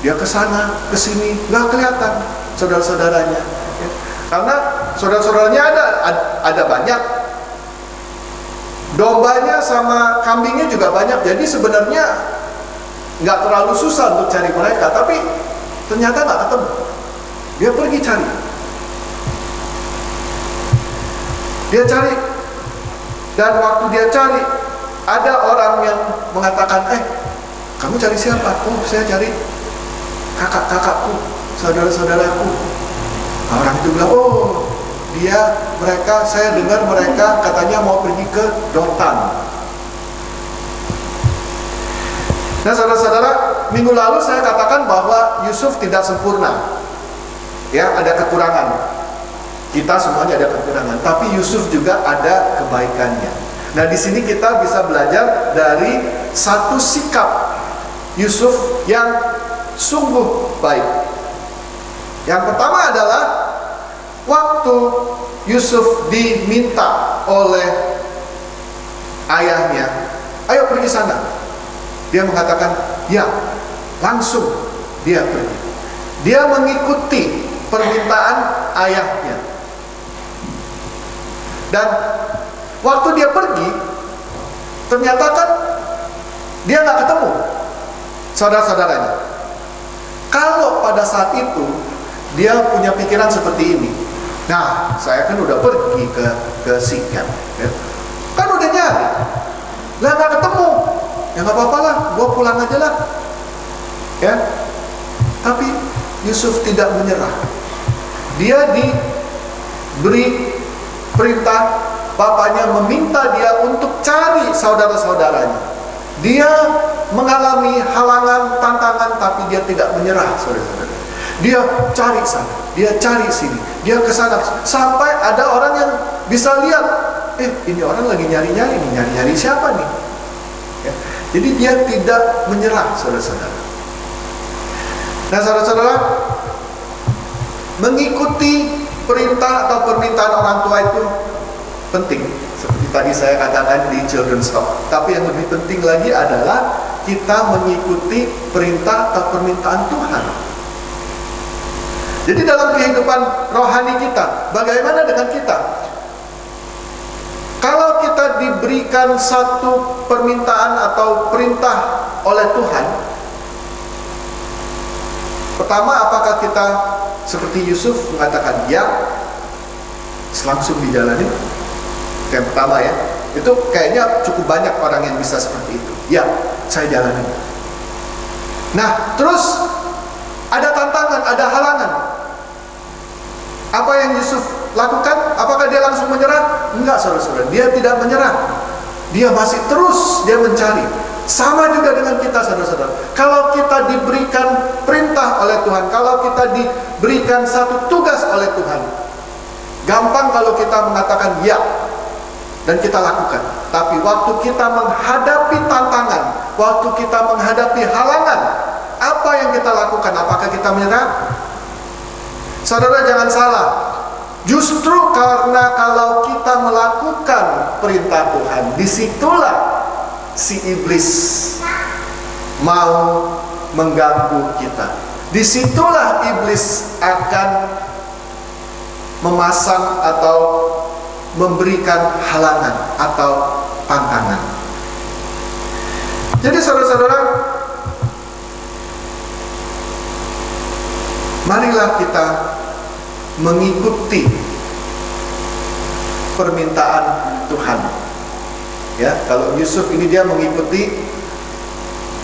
dia ke sana, ke sini, nggak kelihatan saudara-saudaranya. Ya. Karena saudara-saudaranya ada banyak, dombanya sama kambingnya juga banyak. Jadi sebenarnya nggak terlalu susah untuk cari mereka, tapi ternyata nggak ketemu. Dia pergi cari, dan waktu dia cari, ada orang yang mengatakan, kamu cari siapa? Oh, saya cari kakak-kakakku, saudara-saudaraku. Nah, orang itu bilang, oh, saya dengar mereka katanya mau pergi ke Dotan. Nah, saudara-saudara, minggu lalu saya katakan bahwa Yusuf tidak sempurna. Ya, ada kekurangan. Kita semuanya ada kekurangan, tapi Yusuf juga ada kebaikannya. Nah, di sini kita bisa belajar dari satu sikap Yusuf yang sungguh baik. Yang pertama adalah waktu Yusuf diminta oleh ayahnya, ayo pergi sana. Dia mengatakan, ya, langsung dia pergi. Dia mengikuti permintaan ayahnya. Dan waktu dia pergi, ternyata kan dia nggak ketemu saudara-saudaranya. Kalau pada saat itu dia punya pikiran seperti ini, nah, saya kan udah pergi ke Sikem, ya. Kan udah nyari, lah nggak ketemu, ya nggak apa-apa lah, gua pulang aja lah, ya. Tapi Yusuf tidak menyerah. Dia diberi perintah, bapaknya meminta dia untuk cari saudara-saudaranya. Dia mengalami halangan, tantangan, tapi dia tidak menyerah, saudara-saudara. Dia cari sana, dia cari sini, dia ke sana, sampai ada orang yang bisa lihat, ini orang lagi nyari-nyari nih, nyari-nyari siapa nih? Ya. Jadi dia tidak menyerah, saudara-saudara. Nah, saudara-saudara, mengikuti perintah atau permintaan orang tua itu penting. Seperti tadi saya katakan di Children's Talk. Tapi yang lebih penting lagi adalah kita mengikuti perintah atau permintaan Tuhan. Jadi dalam kehidupan rohani kita, bagaimana dengan kita? Kalau kita diberikan satu permintaan atau perintah oleh Tuhan, pertama, apakah kita seperti Yusuf mengatakan ya, langsung dijalani? Yang pertama ya, itu kayaknya cukup banyak orang yang bisa seperti itu. Ya, saya jalani. Nah, terus ada tantangan, ada halangan. Apa yang Yusuf lakukan? Apakah dia langsung menyerah? Enggak, saudara-saudara. Dia tidak menyerah. Dia masih terus, dia mencari. Sama juga dengan kita, saudara-saudara. Kalau kita diberikan perintah oleh Tuhan, kalau kita diberikan satu tugas oleh Tuhan, gampang kalau kita mengatakan ya, dan kita lakukan. Tapi waktu kita menghadapi tantangan, waktu kita menghadapi halangan, apa yang kita lakukan? Apakah kita menyerah? Saudara, jangan salah. Justru karena kalau kita melakukan perintah Tuhan, disitulah si iblis mau mengganggu kita. Disitulah iblis akan memasang atau memberikan halangan atau pantangan. Jadi saudara-saudara, marilah kita mengikuti permintaan Tuhan. Ya, kalau Yusuf ini dia mengikuti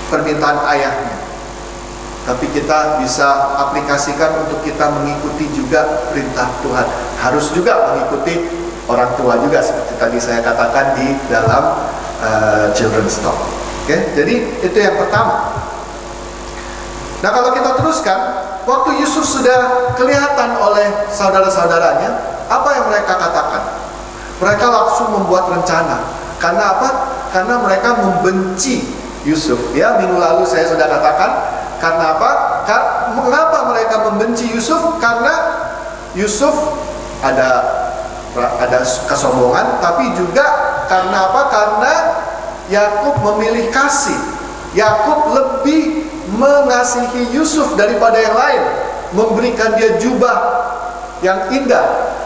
permintaan ayahnya. Tapi kita bisa aplikasikan untuk kita mengikuti juga perintah Tuhan. Harus juga mengikuti orang tua juga, seperti tadi saya katakan di dalam children's talk. Oke, jadi itu yang pertama. Nah, kalau kita teruskan, waktu Yusuf sudah kelihatan oleh saudara-saudaranya, apa yang mereka katakan? Mereka langsung membuat rencana. Karena apa? Karena mereka membenci Yusuf. Ya, minggu lalu saya sudah katakan, karena apa? Mengapa mereka membenci Yusuf? Karena Yusuf ada kesombongan, tapi juga karena apa? Karena Yakub memilih kasih. Yakub lebih mengasihi Yusuf daripada yang lain, memberikan dia jubah yang indah.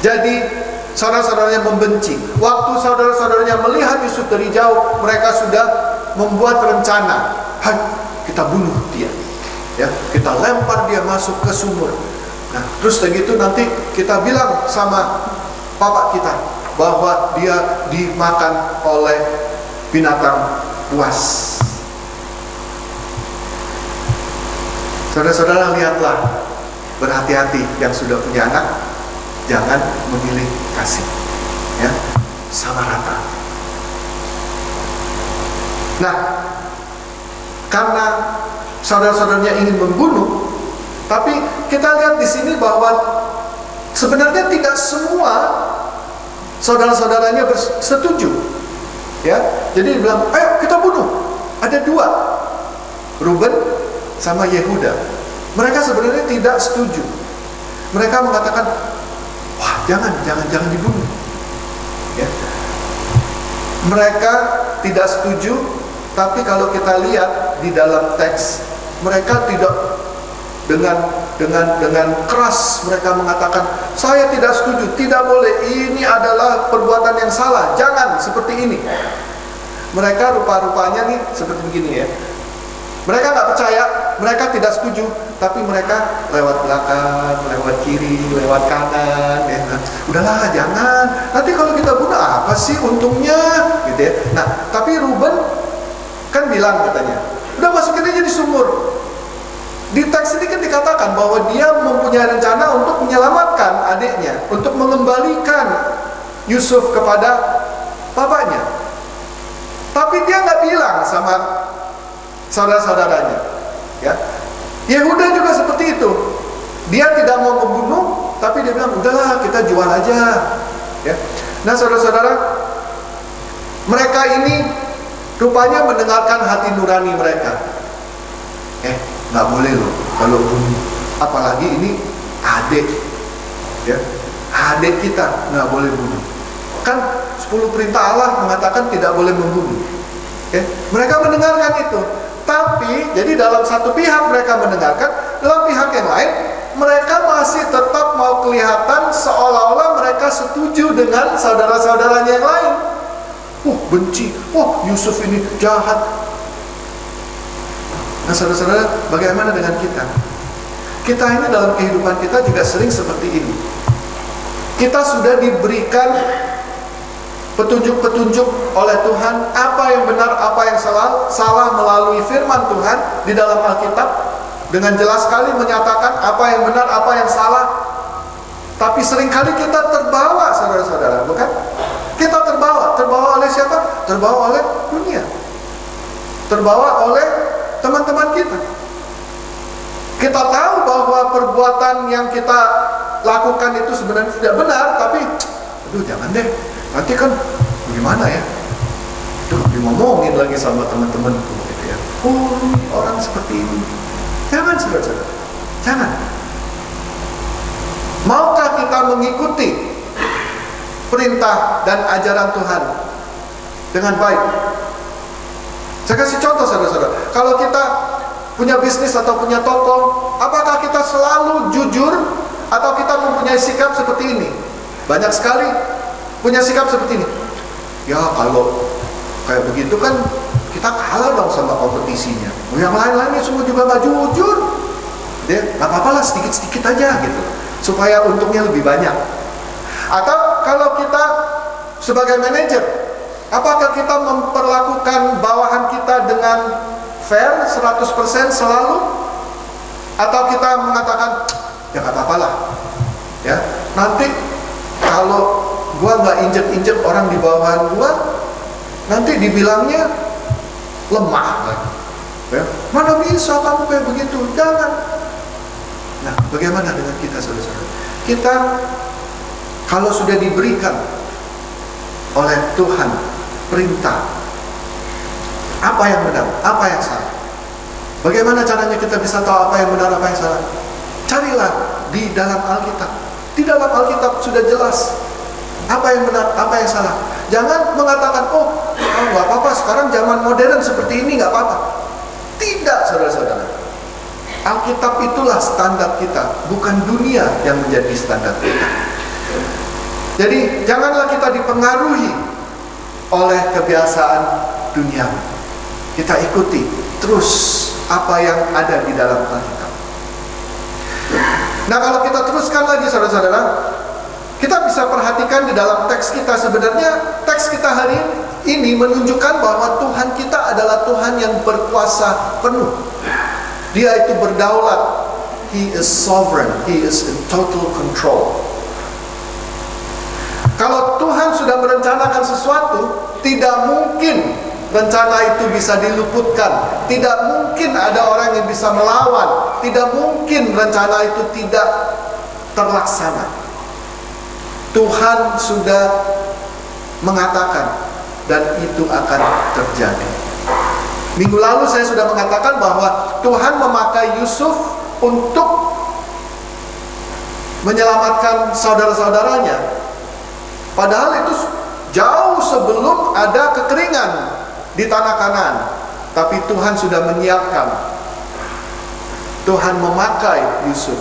Jadi saudara-saudaranya membenci. Waktu saudara-saudaranya melihat Yusuf dari jauh, mereka sudah membuat rencana. Hai, kita bunuh dia, ya, kita lempar dia masuk ke sumur. Nah, terus begitu nanti kita bilang sama bapak kita bahwa dia dimakan oleh binatang buas. Saudara-saudara, lihatlah, berhati-hati yang sudah punya anak, jangan memilih kasih, ya, sama rata. Nah, karena saudara-saudaranya ingin membunuh, tapi kita lihat di sini bahwa sebenarnya tidak semua saudara-saudaranya setuju, ya. Jadi dibilang, ayo kita bunuh. Ada dua, Ruben sama Yehuda. Mereka sebenarnya tidak setuju. Mereka mengatakan, wah, jangan dibunuh, ya. Mereka tidak setuju, tapi kalau kita lihat di dalam teks, mereka tidak dengan keras mereka mengatakan, saya tidak setuju, tidak boleh, ini adalah perbuatan yang salah, jangan seperti ini. Mereka rupa-rupanya nih seperti begini, ya. Mereka nggak percaya, mereka tidak setuju, tapi mereka lewat belakang, lewat kiri, lewat kanan, ya. Udahlah, jangan. Nanti kalau kita bunuh, apa sih untungnya, gitu ya. Nah, tapi Ruben kan bilang katanya, udah masukin aja di sumur. Di teks ini kan dikatakan bahwa dia mempunyai rencana untuk menyelamatkan adiknya, untuk mengembalikan Yusuf kepada bapaknya. Tapi dia nggak bilang sama saudara-saudaranya, ya. Yehuda juga seperti itu. Dia tidak mau membunuh, tapi dia bilang, udahlah, kita jual aja, ya. Nah, saudara-saudara, mereka ini rupanya mendengarkan hati nurani mereka. Nggak boleh loh kalau bunuh, apalagi ini adik, ya, adik kita, nggak boleh bunuh. Kan 10 perintah Allah mengatakan tidak boleh membunuh, Mereka mendengarkan itu. Tapi, jadi dalam satu pihak mereka mendengarkan, dalam pihak yang lain, mereka masih tetap mau kelihatan seolah-olah mereka setuju dengan saudara-saudaranya yang lain. Benci. Yusuf ini jahat. Nah, saudara-saudara, bagaimana dengan kita? Kita ini dalam kehidupan kita juga sering seperti ini. Kita sudah diberikan petunjuk-petunjuk oleh Tuhan, apa yang benar, apa yang salah melalui firman Tuhan di dalam Alkitab, dengan jelas sekali menyatakan apa yang benar, apa yang salah. Tapi seringkali kita terbawa, saudara-saudara, bukan? Kita terbawa oleh siapa? Terbawa oleh dunia, terbawa oleh teman-teman kita. Kita tahu bahwa perbuatan yang kita lakukan itu sebenarnya tidak benar, tapi jangan deh, nanti kan bagaimana ya? Dimomongin lagi sama teman-temanku gitu ya. Orang seperti ini. Jangan, saudara-saudara. Jangan. Maukah kita mengikuti perintah dan ajaran Tuhan dengan baik? Saya kasih contoh, saudara-saudara. Kalau kita punya bisnis atau punya toko, apakah kita selalu jujur atau kita mempunyai sikap seperti ini? Banyak sekali punya sikap seperti ini. Ya, kalau kayak begitu kan kita kalah dong sama kompetisinya. Yang lain-lainnya semua juga nggak jujur. Ya, nggak apa-apa lah, sedikit-sedikit aja gitu, supaya untungnya lebih banyak. Atau kalau kita sebagai manajer, apakah kita memperlakukan bawahan kita dengan fair 100% selalu? Atau kita mengatakan, ya nggak apa-apa lah, ya nanti kalau gua nggak injek-injek orang di bawahan gua, nanti dibilangnya lemah lagi. Ya, mana bisa kamu kayak begitu? Jangan. Nah, bagaimana dengan kita, saudara-saudara? Kita kalau sudah diberikan oleh Tuhan perintah, apa yang benar, apa yang salah, bagaimana caranya kita bisa tahu apa yang benar, apa yang salah? Carilah di dalam Alkitab. Di dalam Alkitab sudah jelas apa yang benar, apa yang salah. Jangan mengatakan, nggak apa-apa, sekarang zaman modern seperti ini, nggak apa-apa. Tidak, saudara-saudara. Alkitab itulah standar kita, bukan dunia yang menjadi standar kita. Jadi janganlah kita dipengaruhi oleh kebiasaan dunia. Kita ikuti terus apa yang ada di dalam Alkitab. Nah, kalau kita teruskan lagi, saudara-saudara, kita bisa perhatikan di dalam teks kita, sebenarnya teks kita hari ini menunjukkan bahwa Tuhan kita adalah Tuhan yang berkuasa penuh. Dia itu berdaulat. He is sovereign. He is in total control. Kalau Tuhan sudah merencanakan sesuatu, tidak mungkin rencana itu bisa diluputkan. Tidak mungkin ada orang yang bisa melawan. Tidak mungkin rencana itu tidak terlaksana. Tuhan sudah mengatakan, dan itu akan terjadi. Minggu lalu saya sudah mengatakan bahwa Tuhan memakai Yusuf untuk menyelamatkan saudara-saudaranya. Padahal itu jauh sebelum ada kekeringan di tanah Kanaan. Tapi Tuhan sudah menyiapkan. Tuhan memakai Yusuf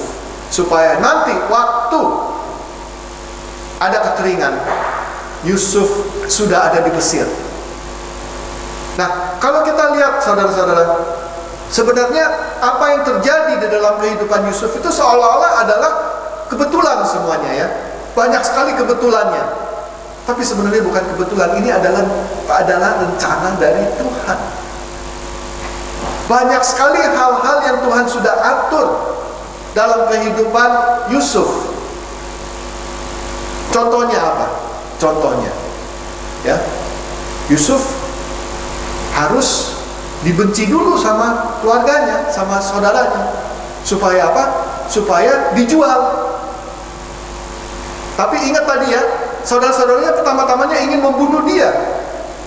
supaya nanti waktu ada kekeringan, Yusuf sudah ada di Mesir. Nah, kalau kita lihat, saudara-saudara, sebenarnya apa yang terjadi di dalam kehidupan Yusuf itu seolah-olah adalah kebetulan semuanya, ya. Banyak sekali kebetulannya. Tapi sebenarnya bukan kebetulan, ini adalah rencana dari Tuhan. Banyak sekali hal-hal yang Tuhan sudah atur dalam kehidupan Yusuf. Contohnya apa? Contohnya, ya, Yusuf harus dibenci dulu sama keluarganya, sama saudaranya. Supaya apa? Supaya dijual. Tapi ingat tadi, ya, saudara-saudaranya pertama-tamanya ingin membunuh dia.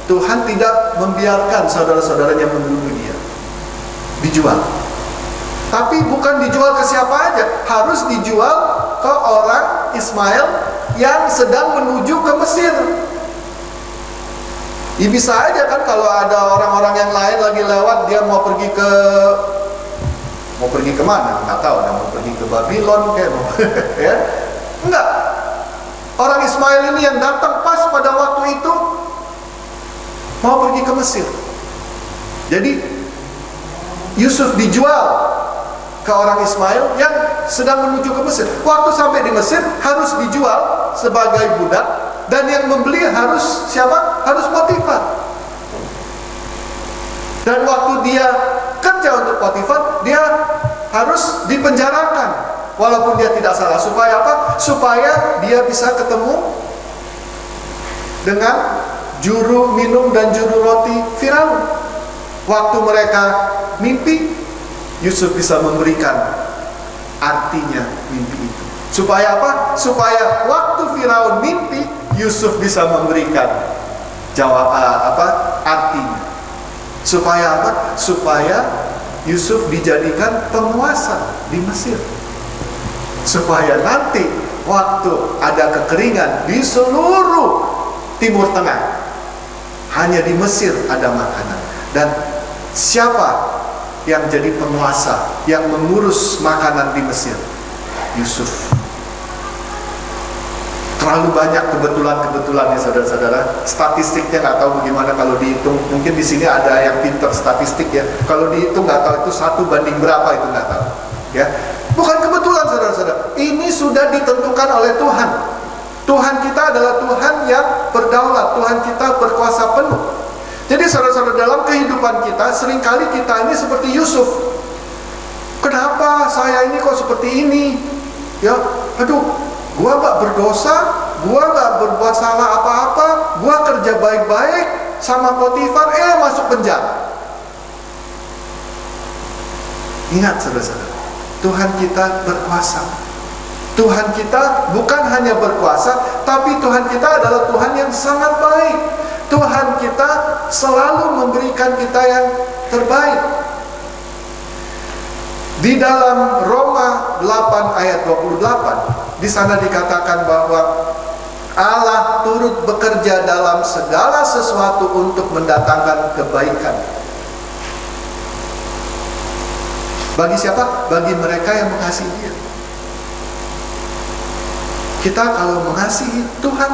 Tuhan tidak membiarkan saudara-saudaranya membunuh dia. Dijual. Tapi bukan dijual ke siapa aja, harus dijual ke orang Ismail yang sedang menuju ke Mesir. Ya bisa aja kan kalau ada orang-orang yang lain lagi lewat, dia mau pergi ke mana? Nggak tahu, dia mau pergi ke Babylon kayak ya? Enggak. Orang Ismail ini yang datang pas pada waktu itu mau pergi ke Mesir. Jadi Yusuf dijual ke orang Ismail yang sedang menuju ke Mesir. Waktu sampai di Mesir harus dijual sebagai budak, dan yang membeli harus siapa? Harus Potifar. Dan waktu dia kerja untuk Potifar, dia harus dipenjarakan walaupun dia tidak salah. Supaya apa? Supaya dia bisa ketemu dengan juru minum dan juru roti Firaun. Waktu mereka mimpi, Yusuf bisa memberikan artinya mimpi itu. Supaya apa? Supaya waktu Firaun mimpi, Yusuf bisa memberikan jawab artinya. Supaya apa? Supaya Yusuf dijadikan penguasa di Mesir. Supaya nanti waktu ada kekeringan di seluruh Timur Tengah, hanya di Mesir ada makanan. Dan siapa yang jadi penguasa, yang mengurus makanan di Mesir? Yusuf. Terlalu banyak kebetulan ya saudara-saudara. Statistiknya nggak tahu bagaimana kalau dihitung. Mungkin di sini ada yang pinter statistik ya. Kalau dihitung nggak tahu itu 1 banding berapa, itu nggak tahu. Ya, bukan kebetulan saudara-saudara. Ini sudah ditentukan oleh Tuhan. Tuhan kita adalah Tuhan yang berdaulat. Tuhan kita berkuasa penuh. Jadi saudara-saudara, dalam kehidupan kita seringkali kita ini seperti Yusuf. Kenapa saya ini kok seperti ini? Ya, aduh. Gua gak berdosa, gua gak berbuat salah apa-apa, gua kerja baik-baik sama Potifar, masuk penjara. Ingat saudara-saudara, Tuhan kita berkuasa. Tuhan kita bukan hanya berkuasa, tapi Tuhan kita adalah Tuhan yang sangat baik. Tuhan kita selalu memberikan kita yang terbaik. Di dalam Roma 8 ayat 28, di sana dikatakan bahwa Allah turut bekerja dalam segala sesuatu untuk mendatangkan kebaikan. Bagi siapa? Bagi mereka yang mengasihi Dia. Kita kalau mengasihi Tuhan,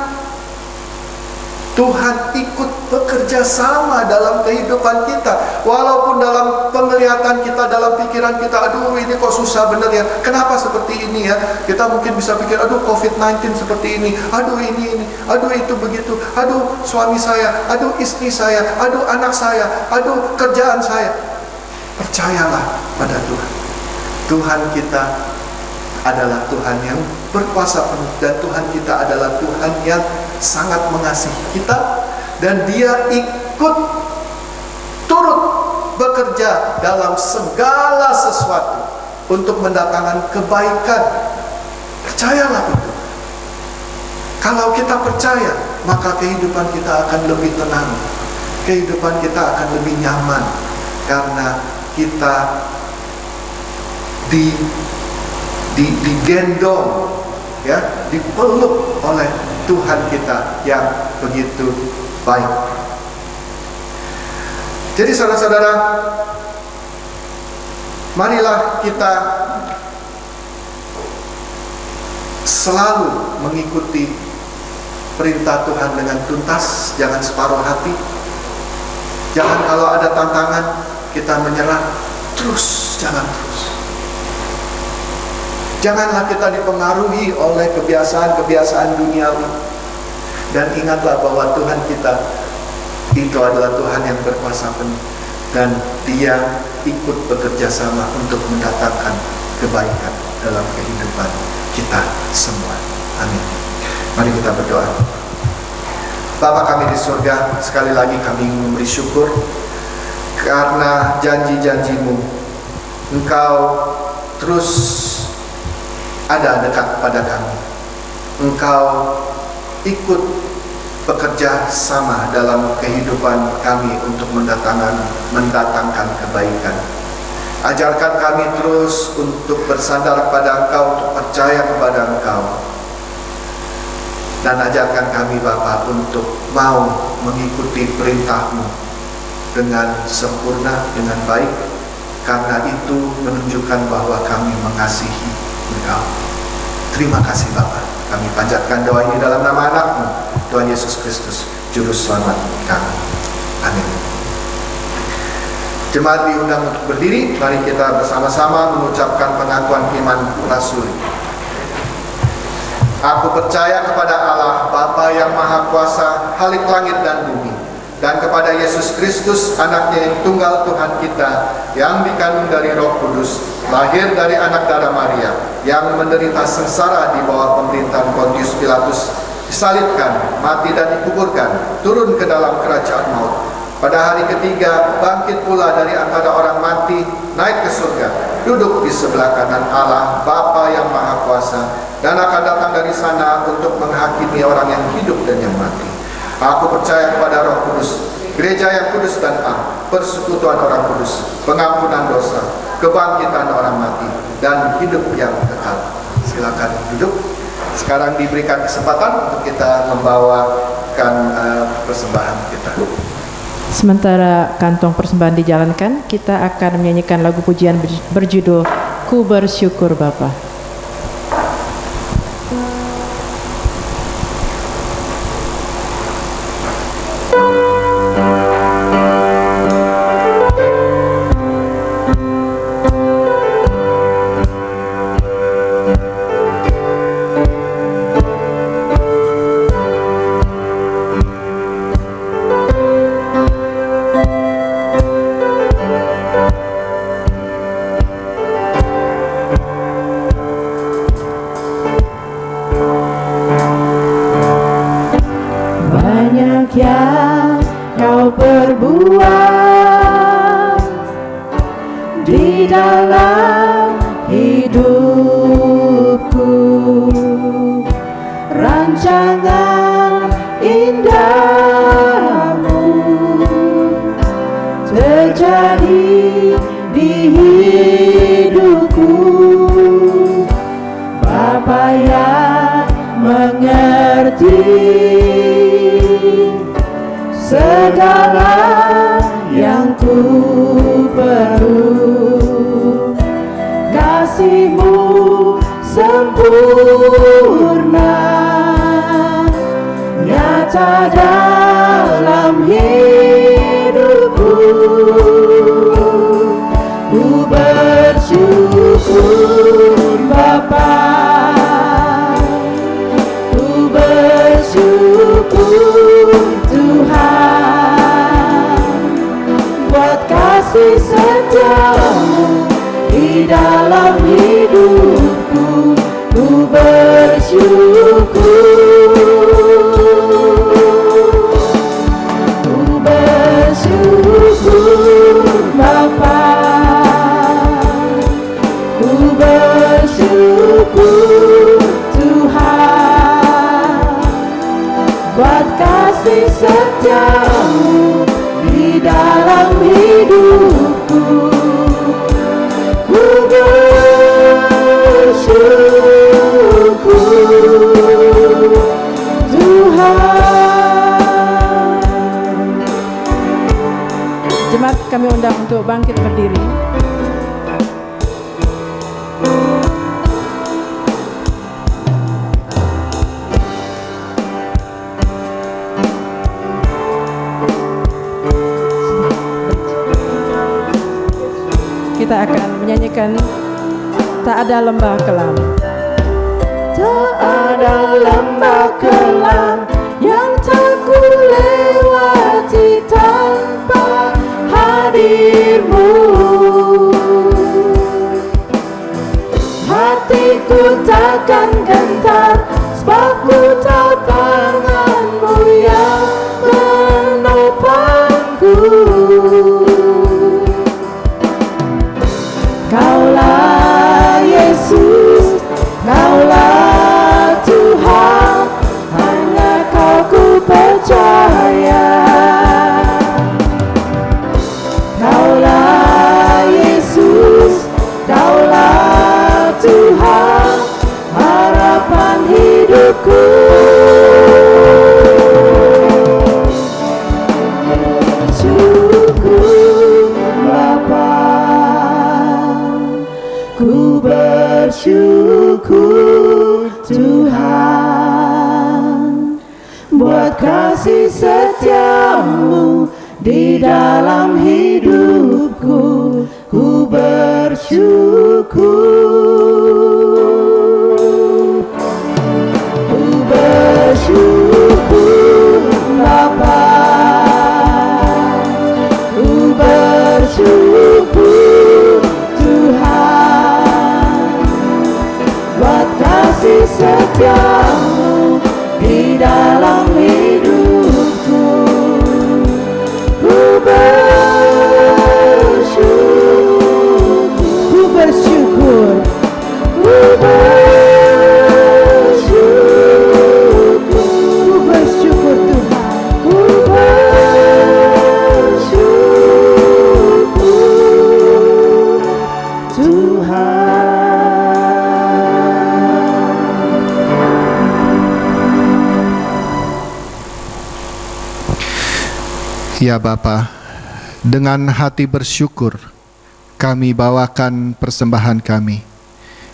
Tuhan ikut bekerja sama dalam kehidupan kita. Walaupun dalam penglihatan kita, dalam pikiran kita, aduh ini kok susah bener ya, kenapa seperti ini ya. Kita mungkin bisa pikir, aduh COVID-19 seperti ini, aduh ini, aduh itu begitu, aduh suami saya, aduh istri saya, aduh anak saya, aduh kerjaan saya. Percayalah pada Tuhan. Tuhan kita adalah Tuhan yang berkuasa penuh, dan Tuhan kita adalah Tuhan yang sangat mengasihi kita, dan Dia ikut turut bekerja dalam segala sesuatu untuk mendatangkan kebaikan. Percayalah itu. Kalau kita percaya, maka kehidupan kita akan lebih tenang, kehidupan kita akan lebih nyaman, karena kita digendong, ya, dipeluk oleh Tuhan kita yang begitu baik. Jadi saudara-saudara, marilah kita selalu mengikuti perintah Tuhan dengan tuntas, jangan separuh hati. Jangan kalau ada tantangan kita menyerah, terus jalan terus. Janganlah kita dipengaruhi oleh kebiasaan-kebiasaan duniawi. Dan ingatlah bahwa Tuhan kita itu adalah Tuhan yang berkuasa penuh, dan Dia ikut bekerja sama untuk mendatangkan kebaikan dalam kehidupan kita semua. Amin. Mari kita berdoa. Bapa kami di surga, sekali lagi kami memberi syukur karena janji-janji-Mu. Engkau terus ada dekat pada kami. Engkau ikut bekerja sama dalam kehidupan kami untuk mendatangkan kebaikan. Ajarkan kami terus untuk bersandar kepada Engkau, untuk percaya kepada Engkau. Dan ajarkan kami Bapa untuk mau mengikuti perintah-Mu dengan sempurna, dengan baik, karena itu menunjukkan bahwa kami mengasihi Engkau. Terima kasih Bapa. Kami panjatkan doa ini dalam nama anak-Mu, Tuhan Yesus Kristus, Juru Selamat kami. Amin. Jemaat diundang untuk berdiri. Mari kita bersama-sama mengucapkan pengakuan iman rasuli. Aku percaya kepada Allah, Bapa yang Maha Kuasa, Khalik langit dan bumi, dan kepada Yesus Kristus, anaknya yang tunggal Tuhan kita, yang dikandung dari Roh Kudus, lahir dari anak darah Maria, yang menderita sengsara di bawah pemerintahan Pontius Pilatus, disalibkan, mati dan dikuburkan, turun ke dalam kerajaan maut. Pada hari ketiga, bangkit pula dari antara orang mati, naik ke surga, duduk di sebelah kanan Allah, Bapa yang Maha Kuasa, dan akan datang dari sana untuk menghakimi orang yang hidup dan yang mati. Aku percaya kepada Roh Kudus, gereja yang kudus dan am, persekutuan orang kudus, pengampunan dosa, kebangkitan orang mati, dan hidup yang kekal. Silakan duduk. Sekarang diberikan kesempatan untuk kita membawakan persembahan kita. Sementara kantong persembahan dijalankan, kita akan menyanyikan lagu pujian berjudul Ku Bersyukur Bapa. Yang kau perbuat di dalam hidupku, rancangan indahmu terjadi di hidupku. Bapa yang mengerti segala yang ku perlu, kasih-Mu sempurna nyata dalam hidupku. Ku bersyukur Bapa, ku bersyukur Tuhan, buat kasih setiamu di dalam hidupku. Ku bersyukur, ku bersyukur Bapa, ku bersyukur Tuhan, buat kasih setiamu di dalam hidupku. Ku bersyukur Tuhan. Jemaat kami undang untuk bangkit berdiri. Kita akan menyanyikan Tak Ada Lembah Kelam. Tak ada lembah kelam yang tak ku lewati tanpa hadir-Mu. Hatiku takkan gentar sebab ku tahu tangan-Mu yang menopangku. Kaulah Yesus, Kaulah Tuhan, hanya Kau ku percaya. Kaulah Yesus, Kaulah Tuhan, harapan kasih setiamu di dalam hidupku, ku bersyukur. Ku bersyukur Bapa, ku bersyukur Tuhan, buat kasih setiamu di dalam hidupku. Ku bersyukur, ku bersyukur, ku bersyukur, ku bersyukur Tuhan, ku bersyukur Tuhan. Ya Bapa, dengan hati bersyukur kami bawakan persembahan kami.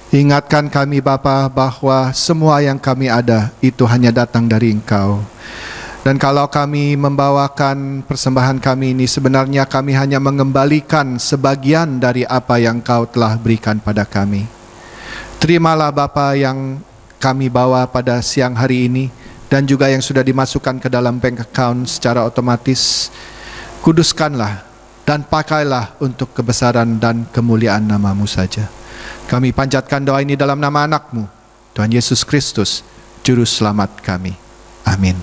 Ingatkan kami Bapa bahwa semua yang kami ada itu hanya datang dari Engkau. Dan kalau kami membawakan persembahan kami ini, sebenarnya kami hanya mengembalikan sebagian dari apa yang Kau telah berikan pada kami. Terimalah Bapa yang kami bawa pada siang hari ini, dan juga yang sudah dimasukkan ke dalam bank account secara otomatis. Kuduskanlah dan pakailah untuk kebesaran dan kemuliaan nama-Mu saja. Kami panjatkan doa ini dalam nama anak-Mu, Tuhan Yesus Kristus, Juru Selamat kami. Amin.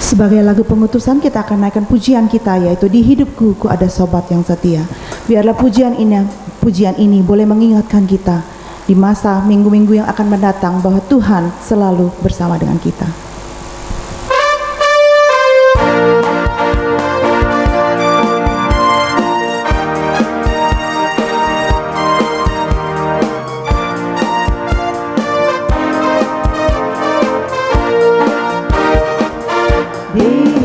Sebagai lagu pengutusan kita akan naikkan pujian kita, yaitu di hidupku ku ada sobat yang setia. Biarlah pujian ini boleh mengingatkan kita di masa minggu-minggu yang akan mendatang bahwa Tuhan selalu bersama dengan kita.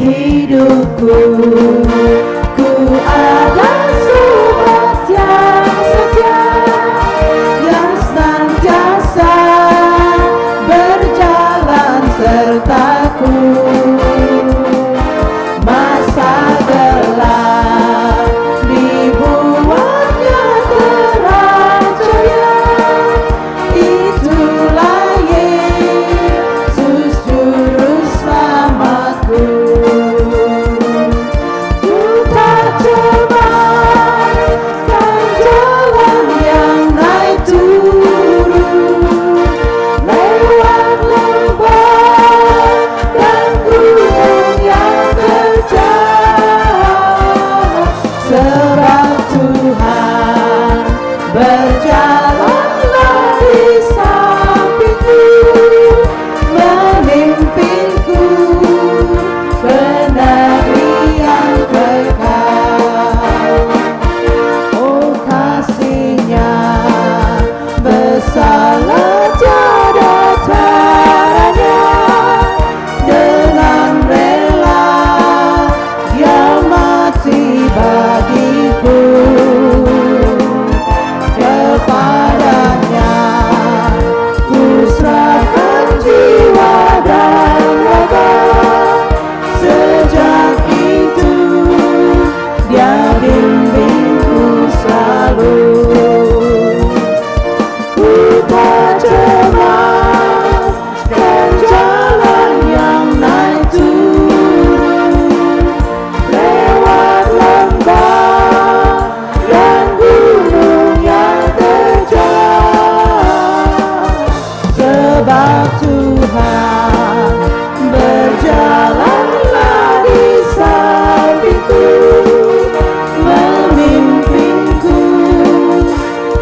Hidupku, ku ada sobat yang setia, yang senantiasa berjalan sertaku. Masa gelap dibuatnya terang cahaya, itulah Yesus Juru Selamatku. Berjalanlah di sampingku, memimpinku ke negeri yang kekal. Oh kasih-Nya besarlah tiada taranya, dengan rela Dia mati bagiku. Kepadanya ku serahkan jiwa dan raga. Sejak itu Dia bimbingku selalu. Ku tak cemas dan jalan yang naik turun, lewat lembah dan gunung yang sebab Tuhan berjalanlah di sampingku, memimpinku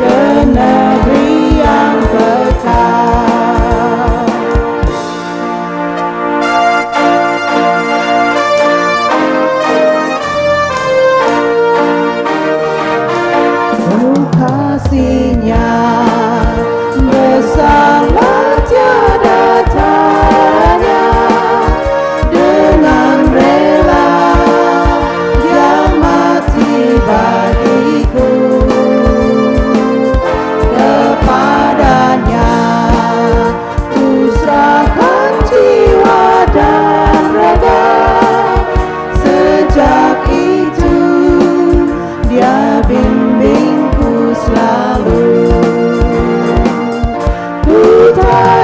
ke negeri yang kekal. Oh kasih-Nya besarlah tiada tara.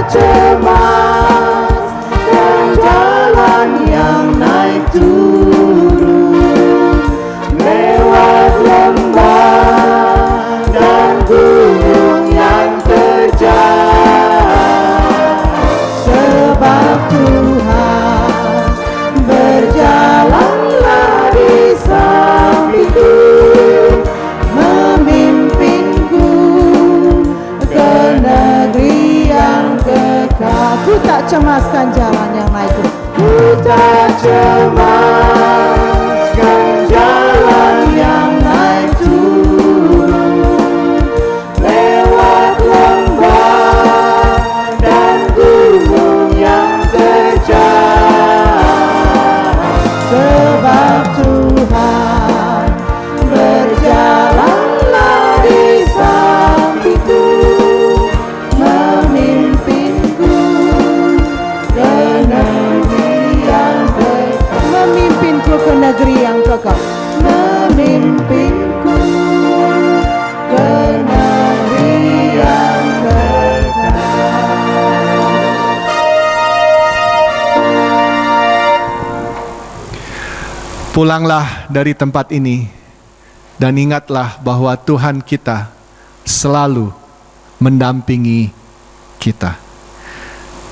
cemas dan jalan yang naik turun, lewat lembah dan gunung yang terjal. Sebab Tuhan berjalanlah di sampingku, memimpinku ke negeri yang kekal. Ku tak cemaskan jalan yang naik turun. Ku tak cemaskan jalan yang naik turun, lewat lembah dan gunung yang terjal. Sebab Tuhan berjalanlah di sampingku, memimpinku ke negeri yang kekal. Memimpinku ke negeri yang kekal. Memimpinku ke negeri yang kekal. Pulanglah dari tempat ini dan ingatlah bahwa Tuhan kita selalu mendampingi kita.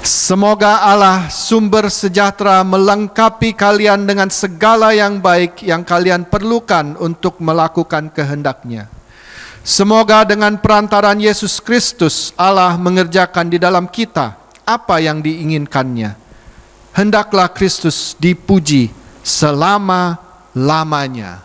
Semoga Allah sumber sejahtera melengkapi kalian dengan segala yang baik yang kalian perlukan untuk melakukan kehendak-Nya. Semoga dengan perantaraan Yesus Kristus Allah mengerjakan di dalam kita apa yang diinginkannya. Hendaklah Kristus dipuji selama-lamanya.